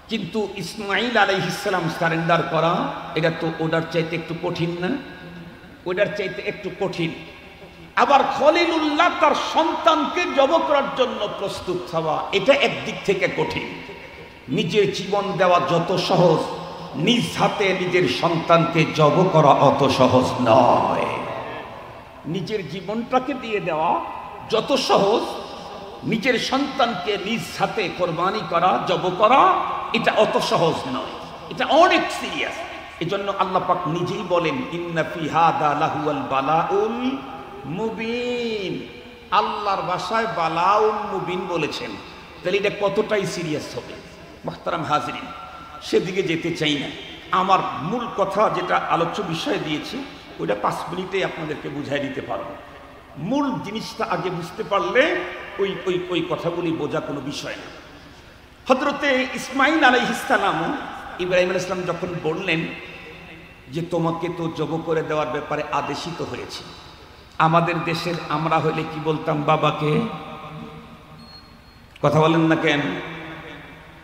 কিন্তু ইসমাঈল আলাইহিস সালাম সারেন্ডার করা এটা তো ওটার চাইতে একটু কঠিন না? ওটার চাইতে একটু কঠিন। আবার খলিলুল্লাহ তার সন্তানকে জব করার জন্য প্রস্তুত হওয়া, এটা একদিক থেকে কঠিন। নিজের জীবন দেওয়া যত সহজ, নিজ হাতে নিজের সন্তানকে জব করা অত সহজ নয়। নিজের জীবনটাকে দিয়ে দেওয়া যত সহজ, নিজের সন্তানকে নিজ হাতে কোরবানি করা, জব করা, এটা অত সহজ নয়, এটা অনেক সিরিয়াস। এজন্য আল্লাহ পাক নিজেই বলেন ইন্না ফি হাদা লাহুয়াল বালাউল মুবিন। আল্লাহর ভাষায় বালাউল মুবিন বলেছেন, তাহলে এটা কতটাই সিরিয়াস হবে। মুহতারাম হাজিরিন, সেদিকে যেতে চাই না। আমার মূল কথা যেটা আলোচ্য বিষয় দিয়েছি ওইটা 5 মিনিটে আপনাদেরকে বুঝাই দিতে পারবো। মূল জিনিসটা আগে বুঝতে পারলে ওই ওই ওই কথাগুলি বোঝা কোনো বিষয় না। হযরতে ইসমাঈল আলাইহিস সালাম ইব্রাহিম আলাইহিস সালাম যখন বললেন যে তোমাকে তো জব করে দেওয়ার ব্যাপারে আদেশিত হয়েছে, আমাদের দেশের আমরা হইলে কি বলতাম? বাবাকে কথা বলেন না কেন?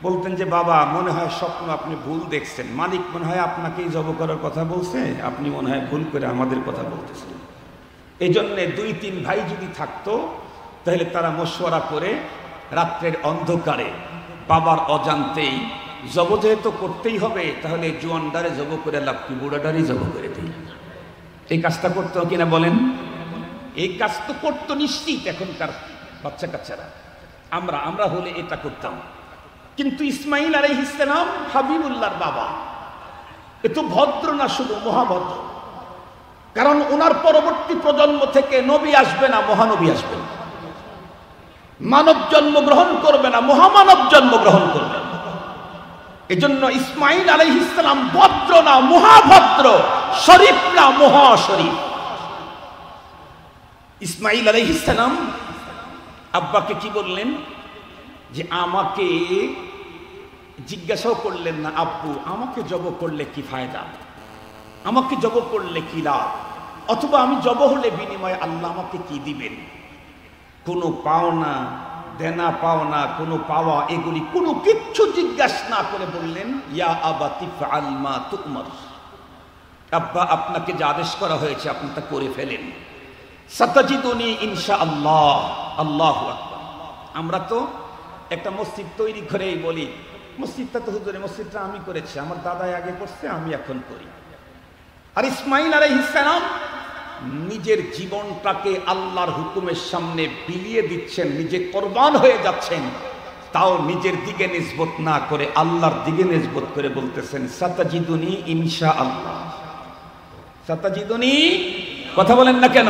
বলতেন যে বাবা মনে হয় স্বপ্ন আপনি ভুল দেখছেন, মালিক মনে হয় আপনাকেই জব করার কথা বলছে, আপনি মনে হয় ভুল করে আমাদের কথা বলতেছেন। এই জন্যে 2-3 ভাই যদি থাকতো তাহলে তারা মশওয়ারা করে রাত্রের অন্ধকারে বাবার অজান্তেই জব যেহেতু করতেই হবে, তাহলে জোয়ানদারে জব করে লাভ কি, বুড়াদারই জব করে দিই। এই কাজটা করতো কিনা বলেন? এই কাজ তো করতো নিশ্চিত এখনকার বাচ্চা কাচ্চারা। আমরা হলে এটা করতাম। কিন্তু ইসমাঈল আলাইহিস সালাম হাবিবুল্লাহর বাবা, এ তো ভদ্র না, শুধু মহাভদ্র। কারণ ওনার পরবর্তী প্রজন্ম থেকে নবী আসবে না, মহানবী আসবে। মানব জন্মগ্রহণ করবে না, মহামানব জন্মগ্রহণ করবে। এজন্য ইসমাঈল আলাইহিস সালাম ভদ্র না, মহাভদ্র, শরীফ না, মহাশরীফ। ইসমাঈল আলাইহিস সালাম আব্বাকে কি বললেন যে আমাকে জিজ্ঞাসাও করলেন না, আব্বু আমাকে জব করলে কি ফায়দা, আমাকে জব করলে কি লাভ, অথবা আমি জব হলে বিনিময়ে আল্লাহ আমাকে কি দিবেন? কোনো পাওনা, দেনা পাওনা, কোনো পাওয়া, এগুলি কোনো কিচ্ছু জিজ্ঞাসা না করে বললেন ইয়া আবাতি ফাআল মা তু'মার। আব্বা আপনাকে যা আদেশ করা হয়েছে আপনি তা করে ফেলেন। সাতাজিদুনি ইনশাআল্লাহ। আল্লাহু আকবার। আমরা তো একটা মসজিদ তৈরি করেই বলি মসজিদটা তো হুজুরে, মসজিদটা আমি করেছি, আমার দাদাই আগে করছে, আমি এখন করি। আর ইসমাঈল আলাইহিস সালাম নিজের জীবনটাকে আল্লাহর হুকুমের সামনে বিলিয়ে দিচ্ছেন, নিজে কোরবান হয়ে যাচ্ছেন, তাও নিজের দিকে নিসবত না করে আল্লাহর দিকে নিসবত করে বলতেছেন সাতাজিদুনি ইনশাআল্লাহ। সাতাজিদুনি, কথা বলেন না কেন?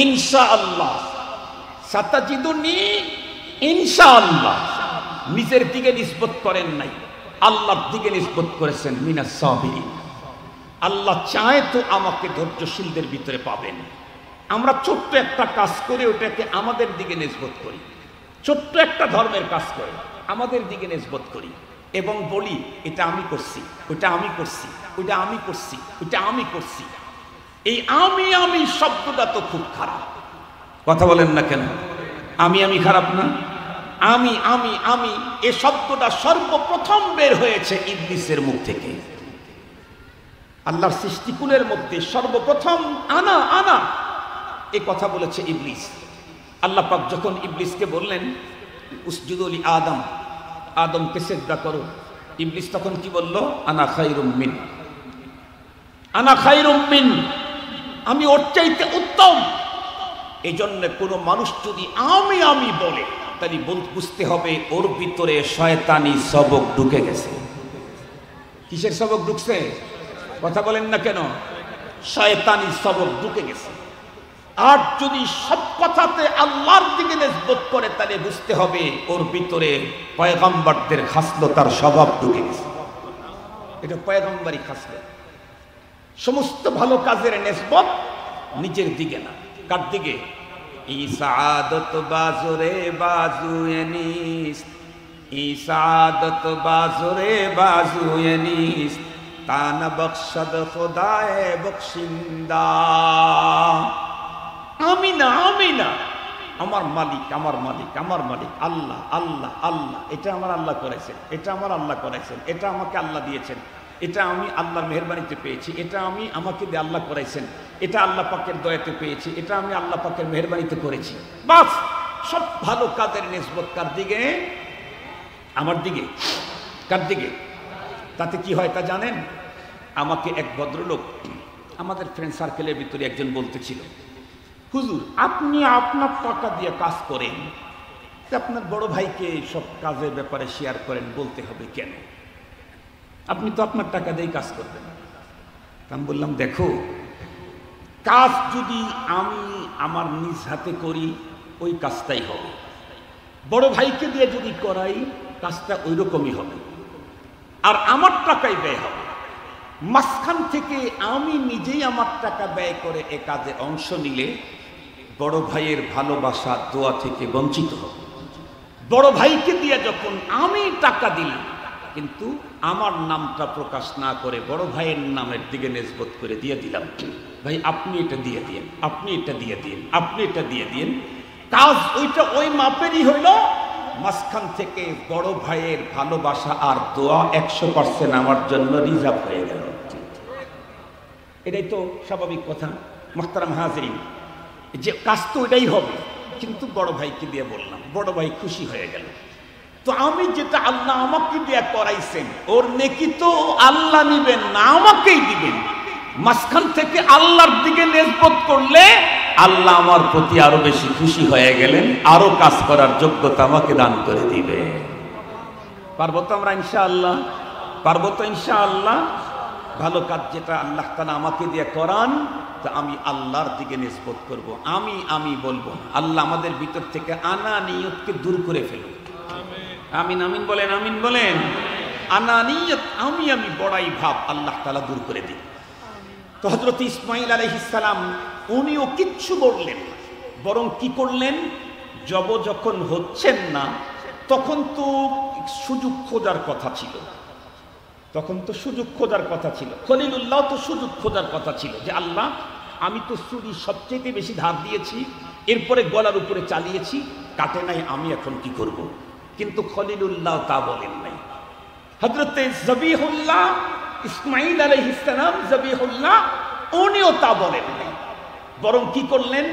ইনশাআল্লাহ, সাতাজিদুনি ইনশাআল্লাহ। নিজের দিকে নিসবত করেন নাই, আল্লাহর দিকে নিসবত করেছেন মিনাস সাবিরিন। আল্লাহ চায় তো আমাকে ধৈর্যশীলদের ভিতরে পাবেন। আমরা ছোট্ট একটা কাজ করে ওটাকে আমাদের দিকে নিসবত করি, ছোট্ট একটা ধর্মের কাজ করে আমাদের দিকে নিসবত করি এবং বলি এটা আমি করছি, ওইটা আমি করছি, ওইটা আমি করছি, ওইটা আমি করছি। এই আমি আমি শব্দটা তো খুব খারাপ, কথা বলেন না কেন? আমি আমি খারাপ না? আমি আমি আমি এ শব্দটা সর্বপ্রথম বের হয়েছে ইবলিসের মুখ থেকে। আল্লাহর সৃষ্টিকুলের মধ্যে সর্বপ্রথম আনা আনা এ কথা বলেছে ইবলিস। আল্লাহ পাক যখন ইবলিসকে বললেন উসজুদু লি আদম, আদমকে সিজদা করো, ইবলিস তখন কি বলল? আনা খায়রুম মিন, আনা খায়রুম মিন, আমি ওর চাইতে উত্তম। এই জন্য কোনো মানুষ যদি আমি আমি বলে তাহলে বুঝতে হবে ওর ভিতরে শয়তানি সবক ঢুকে গেছে। কিসের সবক ঢুকছে? কথা বলেন না কেন? শয়তানি সবক ঢুকে গেছে। আর যদি সব কথাতে আল্লাহর দিকে নিসবত করে তাহলে বুঝতে হবে ওর ভিতরে পয়গম্বরদের খাসলতার স্বভাব ঢুকে গেছে। এটা পয়গম্বরী খাসলত। সমস্ত ভালো কাজের নিসবত নিজের দিকে না, কার দিকে? ইসাদত বাজুরে বাজুয়ে নিস্ত, ইসাদত বাজুরে বাজুয়ে নিস্ত, তানা বখশদ খোদায়ে বখশিন্দা। আমি না, আমি না, আমার মালিক, আমার মালিক, আমার মালিক আল্লাহ, আল্লাহ, আল্লাহ। এটা আমার আল্লাহ করেছেন, এটা আমার আল্লাহ করেছেন, এটা আমাকে আল্লাহ দিয়েছেন, এটা আমি আল্লাহর মেহেরবানিতে পেয়েছি, এটা আমি আমাকে দিয়ে আল্লাহ করাইছেন, এটা আল্লাহ পাকের দয়াতে পেয়েছি, এটা আমি আল্লাহ পাকের মেহেরবানিতে করেছি। বাস, সব ভালো কাজের নিসবত কার দিকে? আমার দিকে। কার দিকে? তাতে কি হয় তা জানেন? আমাকে এক ভদ্রলোক আমাদের ফ্রেন্ড সার্কেলের ভিতরে একজন বলতেছিল, হুজুর আপনি আপনার টাকা দিয়ে কাজ করেন, আপনার বড় ভাইকে সব কাজের ব্যাপারে শেয়ার করেন, বলতে হবে কেন? আপনি তো আপনার টাকা দিয়ে কাজ করবেন। আমি বললাম দেখো, কাজ যদি আমি আমার নিজ হাতে করি ওই কাজটাই হবে, বড় ভাইকে দিয়ে যদি করাই কাজটা ওই রকমই হবে, আর আমার টাকাই ব্যয় হবে। মাঝখান থেকে আমি নিজেই আমার টাকা ব্যয় করে এ কাজে অংশ নিলে বড় ভাইয়ের ভালোবাসা দোয়া থেকে বঞ্চিত হবে। বড় ভাইকে দিয়ে যখন আমি টাকা দিলাম কিন্তু আমার নামটা প্রকাশ না করে বড় ভাইয়ের নামের দিকে নিসবত করে দিয়ে দিলাম, ভাই আপনি এটা দিয়ে দিন, আপনি এটা দিয়ে দিন, আপনি এটা দিয়ে দিন, কাজ ওইটা ওই মাপেরই হইল। মাঝখান থেকে বড় ভাইয়ের ভালোবাসা আর দোয়া 100% আমার জন্য রিজার্ভ হয়ে গেল। এটাই তো স্বাভাবিক কথা মুহতারাম হাজিরিন, যে কাজ তো ওইটাই হবে, কিন্তু বড় ভাইকে দিয়ে বললাম, বড় ভাই খুশি হয়ে গেল। তো আমি যেটা আল্লাহ আমাকে দিয়ে করাইছেন ওর নেকি তো আল্লাহ নিবেন না, আমাকেই দিবেন। মাঝখান থেকে আল্লাহর দিকে নিসবত করলে আল্লাহ আমার প্রতি আরো বেশি খুশি হয়ে গেলেন, আরো কাজ করার যোগ্যতা আমাকে দান করে দিবে। পারবো তো আমরা ইনশাআল্লাহ? পারবো তো ইনশাআল্লাহ? ভালো কাজ যেটা আল্লাহ তাআলা আমাকে দিয়ে করান তা আমি আল্লাহর দিকে নিসবত করব, আমি আমি বলবো না। আল্লাহ আমাদের ভিতর থেকে আনানিয়তকে দূর করে ফেলুন। আমিন আমিন বলেন, আমিন বলেন। আনানিয়ত, আমি আমি বড়াই ভাব আল্লাহ তাআলা দূর করে দিন। তো হযরত ইসমাঈল আলাইহিস সালাম উনিও কিচ্ছু বললেন না, বরং কি করলেন, যখন হচ্ছেন না তখন তো সুযোগ খোঁজার কথা ছিল, তখন তো সুযোগ খোঁজার কথা ছিল। খলিলুল্লাহ তো সুযোগ খোঁজার কথা ছিল যে আল্লাহ আমি তো ছুরি সবচেয়ে বেশি ধার দিয়েছি, এরপরে গলার উপরে চালিয়েছি, কাটে নাই, আমি এখন কি করব? কিন্তু খলিলুল্লাহ তা বলেন নাই। হযরতে জবিহুল্লাহ ইসমাঈল আলাইহিস সালাম, জবিহুল্লাহ উনিও তা বলেন নাই, বরং কি করলেন,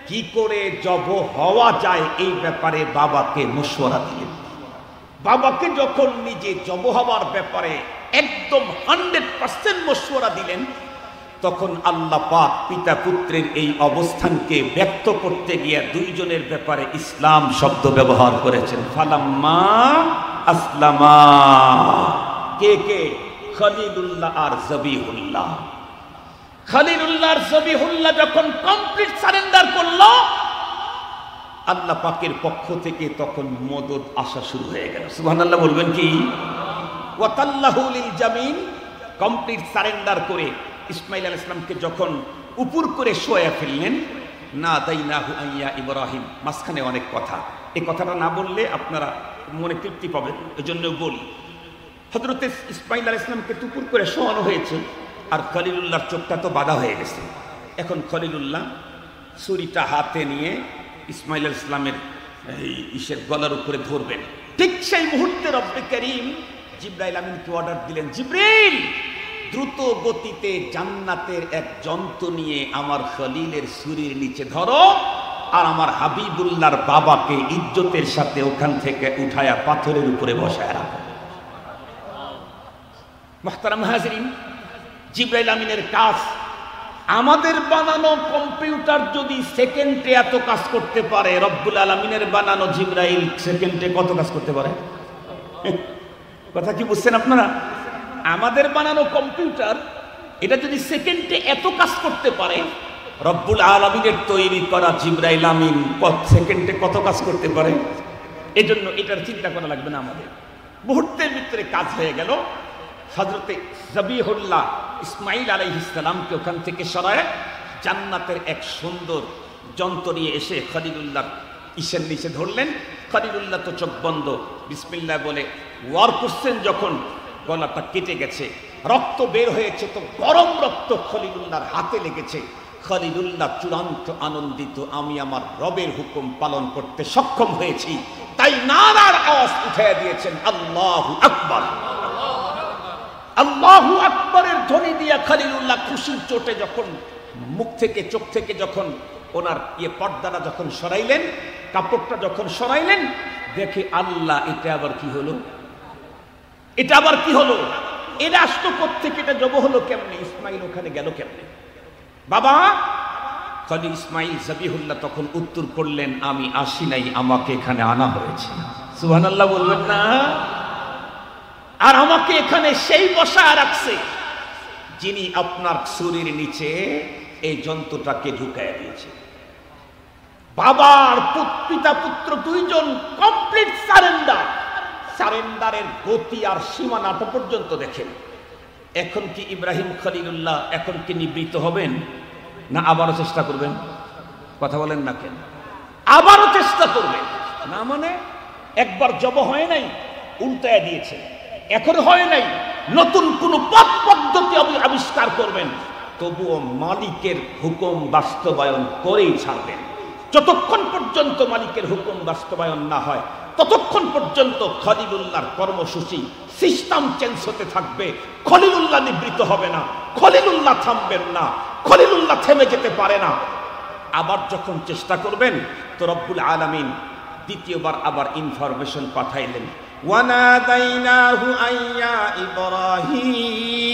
কি করে জব হওয়া যায় এই ব্যাপারে বাবাকে মশওয়ারা দিলেন। বাবাকে যখন নিজে জব হওয়ার ব্যাপারে একদম 100% মশওয়ারা দিলেন, তখন আল্লাহ পাক পিতা পুত্রের এই অবস্থানকে ব্যক্ত করতে গিয়ে দুইজনের ব্যাপারে ইসলাম শব্দ ব্যবহার করেছেন। ফালাম্মা আসলামা, কে কে? খলিলুল্লাহ আর জবিহুল্লাহ। খলিলুল্লাহ আর জবিহুল্লাহ যখন কমপ্লিট সারেন্ডার করলো আল্লাহ পাকের পক্ষ থেকে, তখন মদদ আসা শুরু হয়ে গেল। সুবহানাল্লাহ বলবেন কি? ওয়াতাল্লাহু লিল জামিন, কমপ্লিট সারেন্ডার করে ইসমাঈল আলাইহিস সালামকে যখন উপর করে শোয়া ফেললেন, না দাইনাহু আইয়া ইব্রাহিম। মাঝখানে অনেক কথা, এই কথাটা না বললে আপনারা মনে তৃপ্তি পাবেন, এজন্য বলি। হযরতে ইসমাঈল আলাইহিস সালামকে উপর করে শোয়ানো হয়েছে, আর খলিলুল্লাহর চোখটা তো বাঁধা হয়ে গেছে। এখন খলিলুল্লাহ ছুরিটা হাতে নিয়ে ইসমাঈল আলাইহিস সালামের এই ইসের গলার উপরে ধরবেন। ঠিক সেই মুহূর্তে রব্বে করিম জিবরাইল আমিনকে অর্ডার দিলেন, জিবরিল দ্রুত গতিতে জান্নাতের এক যন্ত্র নিয়ে আমার খলিলের ছুরির নিচে ধরো, আর আমার হাবিবুল্লাহর বাবাকে ইজ্জতের সাথে ওখান থেকে উঠায়া পাথরের উপরে বসায় রাখো। মুহতারাম হাজরিন, জিবরাইল আমিনের কাজ, আমাদের বানানো কম্পিউটার যদি সেকেন্ডে এত কাজ করতে পারে, রব্বুল আলামিনের বানানো জিবরাইল সেকেন্ডে কত কাজ করতে পারে? কথা কি বুঝছেন আপনারা? আমাদের বানানো কম্পিউটার এটা যদি সেকেন্ডে এত কাজ করতে পারে, রব্বুল আলামিনের তৈরি করা জিবরাইল আমিন সেকেন্ডে কত কাজ করতে পারে? এজন্য এটার চিন্তা করা লাগবে না আমাদের, মুহূর্তের ভিতরে কাজ হয়ে গেল। হযরতে জবিহুল্লাহ ইসমাঈল আলাইহিস সালামকে ওখান থেকে সরায় জান্নাতের এক সুন্দর যন্ত্র নিয়ে এসে খলিলুল্লাহর ইসের নিচে ধরলেন। খলিলুল্লাহ তো চোখ বন্ধ, বিসমিল্লাহ বলে ওয়ার করছেন। যখন গলাটা কেটে গেছে, রক্ত বের হয়েছে, তো গরম রক্ত খলিলুল্লাহর হাতে লেগেছে। খলিলুল্লাহ চূড়ান্ত আনন্দিত, আমি আমার রবের হুকুম পালন করতে সক্ষম হয়েছি, তাই নারার আওয়াজ উঠিয়ে দিয়েছেন, আল্লাহু আকবার। আল্লাহু আকবারের ধ্বনি দিয়া খলিলুল্লাহ খুশির চোটে যখন মুখ থেকে চোখ থেকে যখন ওনার পর্দাটা যখন সরাইলেন, কাপড়টা যখন সরাইলেন, দেখে আল্লাহ, এটা আবার কি হলো? এটা আবার কি হলো? এটা আসতো কোত্থেকে? এটা জব হলো কেমনে? ইসমাঈল ওখানে গেল কেমনে? বাবা খলিল ইসমাঈল জবিহুল্লাহ তখন উত্তর করলেন, আমি আসি নাই, আমাকে এখানে আনা হয়েছে। সুবহানাল্লাহ বলবেন না? আর আমাকে এখানে সেই বসায় রাখছে যিনি আপনার ছুরির নিচে এই যন্ত্রটাকে ঢুকায় দিয়েছে। বাবার পিতা পুত্র দুইজন কমপ্লিট সারেন্ডার। সারেন্ডারের গতি আর সীমানাটা পর্যন্ত দেখেন। এখন কি ইব্রাহিম খলিলুল্লাহ এখন কি নিবৃত্ত হবেন, না আবারও চেষ্টা করবেন? কথা বলেন না কেন? আবারও চেষ্টা করবেন না? মানে একবার জব হয় নাই, উল্টায় দিয়েছে, এখন হয় নাই, নতুন কোন পথ পদ্ধতি আবিষ্কার করবেন, তবুও মালিকের হুকুম বাস্তবায়ন করেই ছাড়বেন। যতক্ষণ পর্যন্ত মালিকের হুকুম বাস্তবায়ন না হয়, ততক্ষণ পর্যন্ত খলিলুল্লাহর কর্মসূচি সিস্টেম চেঞ্জ হতে থাকবে। খলিলুল্লাহ নিবৃত্ত হবে না, খলিলুল্লাহ থামবেন না, খলিলুল্লাহ থেমে যেতে পারে না। আবার যখন চেষ্টা করবেন, তো রব্বুল আলামিন দ্বিতীয়বার আবার ইনফরমেশন পাঠাইলেন, ওয়ানাদাইনাহু আইয়া ইব্রাহিম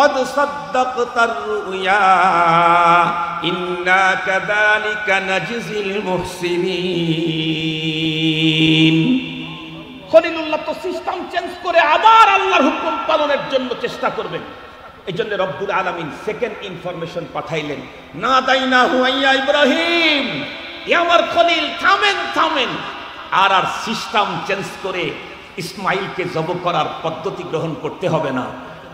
قد صدقت الرؤيا إنا كذلك نجزي المحسنين। খলিলুল্লাহ তো সিস্টেম চেঞ্জ করে আবার আল্লাহর হুকুম পালনের জন্য চেষ্টা করবেন। এই জন্য রব্বুল আলামিন সেকেন্ড ইনফরমেশন পাঠাইলেন, নাদাইনাহু আইয়া ইব্রাহিম, এ আমার খলিল থামেন থামেন। আর সিস্টেম চেঞ্জ করে ইসমাঈলকে জব করার পদ্ধতি গ্রহণ করতে হবে না।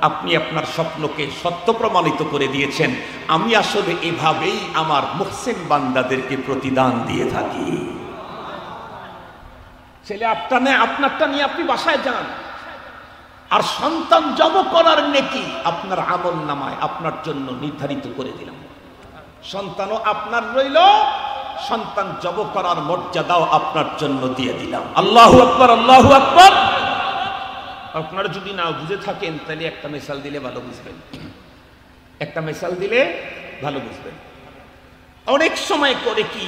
আপনি আপনার স্বপ্নকে সত্য প্রমাণিত করে দিয়েছেন। আমি আসলে এভাবেই আমার মুহসিন বান্দাদেরকে প্রতিদান দিয়ে থাকি। ছেলে আপনারটা নিয়ে আপনি বাসায় যান, আর সন্তান জব করার নেকি আপনার আমল নামায় আপনার জন্য নির্ধারিত করে দিলাম। সন্তানও আপনার রইল, সন্তান জব করার মর্যাদাও আপনার জন্য দিয়ে দিলাম। আল্লাহু আকবার, আল্লাহু আকবার। আপনারা যদি না বুঝে থাকেন, তাহলে একটা মিসাল দিলে ভালো বুঝবেন। একটা মিসাল দিলে ভালো বুঝবেন। অনেক সময় করে কি,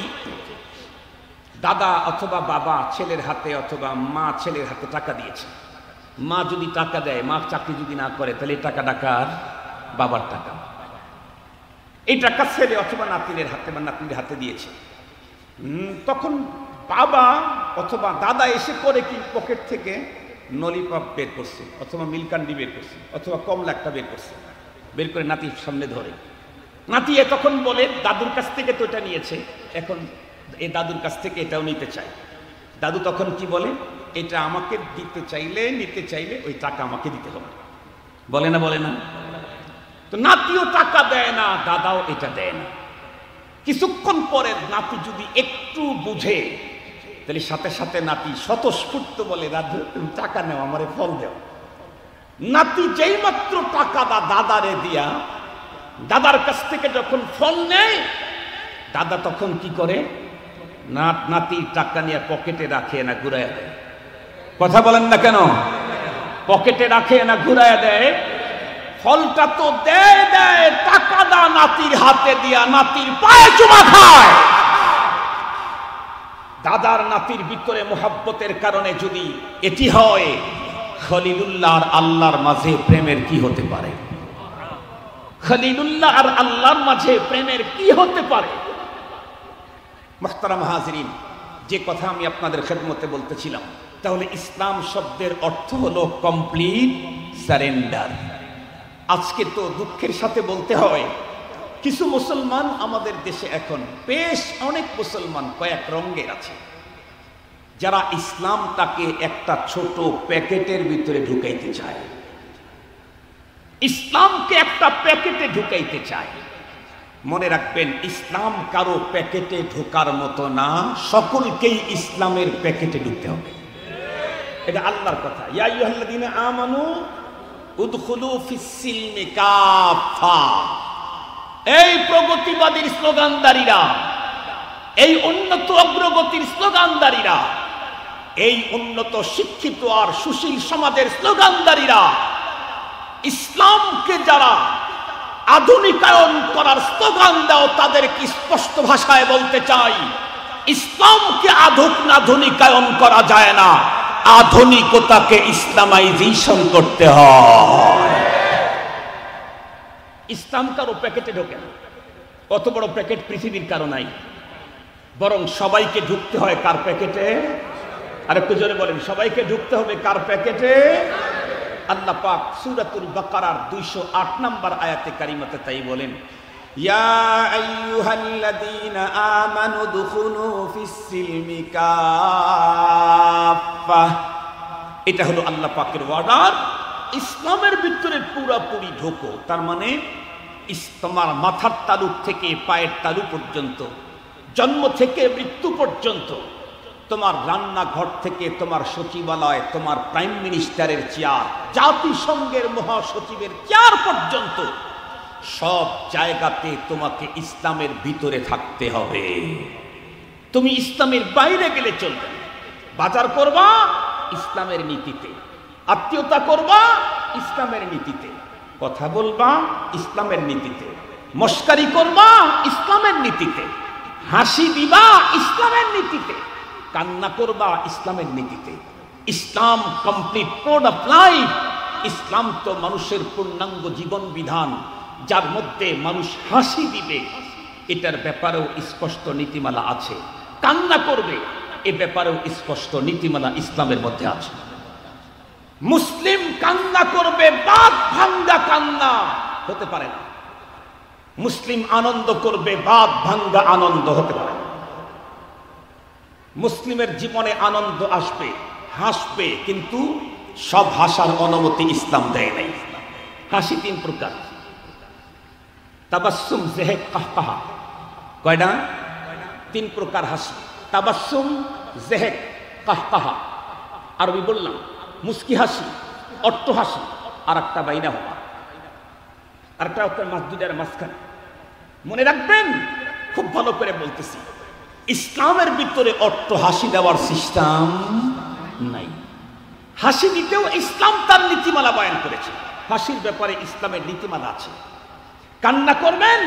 দাদা অথবা বাবা ছেলের হাতে অথবা মা ছেলের হাতে টাকা দিয়েছে। মা যদি টাকা দেয়, মা চাকরি যদি না করে, তাহলে টাকা কার? বাবার টাকা। এই টাকা ছেলে অথবা নাতিনের হাতে বা নাতনির হাতে দিয়েছে। তখন বাবা অথবা দাদা এসে করে কি পকেট থেকে নলিপপ বের করছে, অথবা মিল্কান্ডি বের করছে, অথবা কমলা একটা বের করছে, বের করে নাতির সামনে ধরে। নাতি তখন বলে দাদুর কাছ থেকে তো এটা নিয়েছে, এখন এই দাদুর কাছ থেকে এটাও নিতে চাই। দাদু তখন কি বলে, এটা আমাকে দিতে চাইলে, নিতে চাইলে ওই টাকা আমাকে দিতে হবে। বলে না, বলে না? তো নাতিও টাকা দেয় না, দাদাও এটা দেয় না। কিছুক্ষণ পরে নাতি যদি একটু বুঝে, তাহলে সাথে সাথে নাতি স্বতঃস্ফূর্ত বলে, দাদু তুমি টাকা নেও, আমারে ফল দেও। নাতি যেই মাত্র টাকা দাদারে দিয়া দাদার কাছ থেকে যখন ফল নেয়, দাদা তখন কি করে, নাতির টাকা নিয়ে পকেটে রাখে না ঘুরাইয়া দেয়। কথা বলেন না কেন? পকেটে রাখে না ঘুরাইয়া দেয়। ফলটা তো দেয় দেয়, টাকা দা নাতির হাতে দিয়া নাতির পায়ে চুমা খায়। দাদার নাতির ভিতরে মোহাব্বতের কারণে যদি এটি হয়, খলিলুল্লাহ আর আল্লাহর মাঝে প্রেমের কি হতে পারে? খলিলুল্লাহ আর আল্লাহর মাঝে প্রেমের কি হতে পারে? মুহতারাম হাজিরিন, যে কথা আমি আপনাদের খেদমতে বলতেছিলাম, তাহলে ইসলাম শব্দের অর্থ হলো কমপ্লিট সারেন্ডার। আজকে তো দুঃখের সাথে বলতে হয়, কিছু মুসলমান আমাদের দেশে এখন বেশ অনেক মুসলমান কয়েক রঙের আছে, যারা ইসলামটাকে একটা ছোট প্যাকেটের ভিতরে ঢুকাইতে চায়, ইসলামকে একটা প্যাকেটে ঢুকাইতে চায়। মনে রাখবেন, ইসলাম কারো প্যাকেটে ঢোকার মতো না, সকলকেই ইসলামের প্যাকেটে ঢুকতে হবে। এটা আল্লাহর কথা। ইয়া আইয়ুহাল্লাযীনা আমানু উদখুলু ফিস-সিলমি কাফা। এই প্রগতিবাদীর স্লোগানদারীরা, এই উন্নত অগ্রগতির স্লোগানদারীরা, এই উন্নত শিক্ষিত আর সুশীল সমাজের স্লোগানদারীরা, ইসলামকে যারা আধুনিকায়ন করার স্লোগান দাও, তাদেরকে স্পষ্ট ভাষায় বলতে চাই, ইসলামকে আধুনিকায়ন করা যায় না, আধুনিকতাকে ইসলামাইজেশন করতে হয়। ইসলাম কারো প্যাকেটে ঢোকে না, অত বড় প্যাকেট পৃথিবীর কারো নাই, বরং সবাইকে ঢুকতে হয় কার প্যাকেটে? আর একটু জোরে বলেন, সবাইকে ঢুকতে হবে কার প্যাকেটে? আল্লাহ পাক সূরাতুল বাকারার 208 নম্বর আয়াতে কারিমাতে তাই বলেন, ইয়া আইয়ুহাল্লাযীনা আমানু দুখুলু ফিস-সিলমি কাফা। এটা হলো আল্লাহ পাকের অর্ডার, ইসলামের ভিতরে পুরোপুরি ঢোকো। তার মানে তোমার মাথার তালু থেকে পায়ের তালু পর্যন্ত, জন্ম থেকে মৃত্যু পর্যন্ত, তোমার রান্নাঘর থেকে তোমার সচিবালয়, তোমার প্রাইম মিনিস্টারের চেয়ার, জাতিসংঘের মহাসচিবের চেয়ার পর্যন্ত, সব জায়গাতে তোমাকে ইসলামের ভিতরে থাকতে হবে। তুমি ইসলামের বাইরে গেলে চলবে না। বাজার করবা ইসলামের নীতিতে, আত্মীয়তা করবা ইসলামের নীতিতে, কথা বলবা ইসলামের নীতিতে, মস্কারি করবা ইসলামের নীতিতে, হাসি দিবা ইসলামের নীতিতে, কান্না করবা ইসলামের নীতিতে। ইসলাম কমপ্লিট কোড অফ লাইফ। ইসলাম তো মানুষের পূর্ণাঙ্গ জীবন বিধান, যার মধ্যে মানুষ হাসি দিবে এটার ব্যাপারেও স্পষ্ট নীতিমালা আছে, কান্না করবে এ ব্যাপারেও স্পষ্ট নীতিমালা ইসলামের মধ্যে আছে। মুসলিম কান্না করবে, বাদ ভাঙ্গা কান্না হতে পারে না। মুসলিম আনন্দ করবে, বাদ ভাঙ্গা আনন্দ হতে পারে না। মুসলিমের জীবনে আনন্দ আসবে, হাসবে, কিন্তু সব হাসার অনুমতি ইসলাম দেয় নাই। হাসি 3 প্রকার, তাবাসসুম, জেহেক, কাহকাহা। কয়টা? 3 প্রকার হাসি, তাবাসসুম, জেহেক, কাহকাহা। আরবি বললাম, মুস্কি হাসি, অট্ট হাসি, আর একটা বাইনা হওয়া, আর একটা হচ্ছে মাসজিদের মাঝখানে। মনে রাখবেন, খুব ভালো করে বলতেছি, ইসলামের ভিতরে অট্ট হাসি দেওয়ার সিস্টেম নাই। হাসি দিতেও ইসলাম তার নীতিমালা বয়ান করেছে, হাসির ব্যাপারে ইসলামের নীতিমালা আছে। কান্না করবেন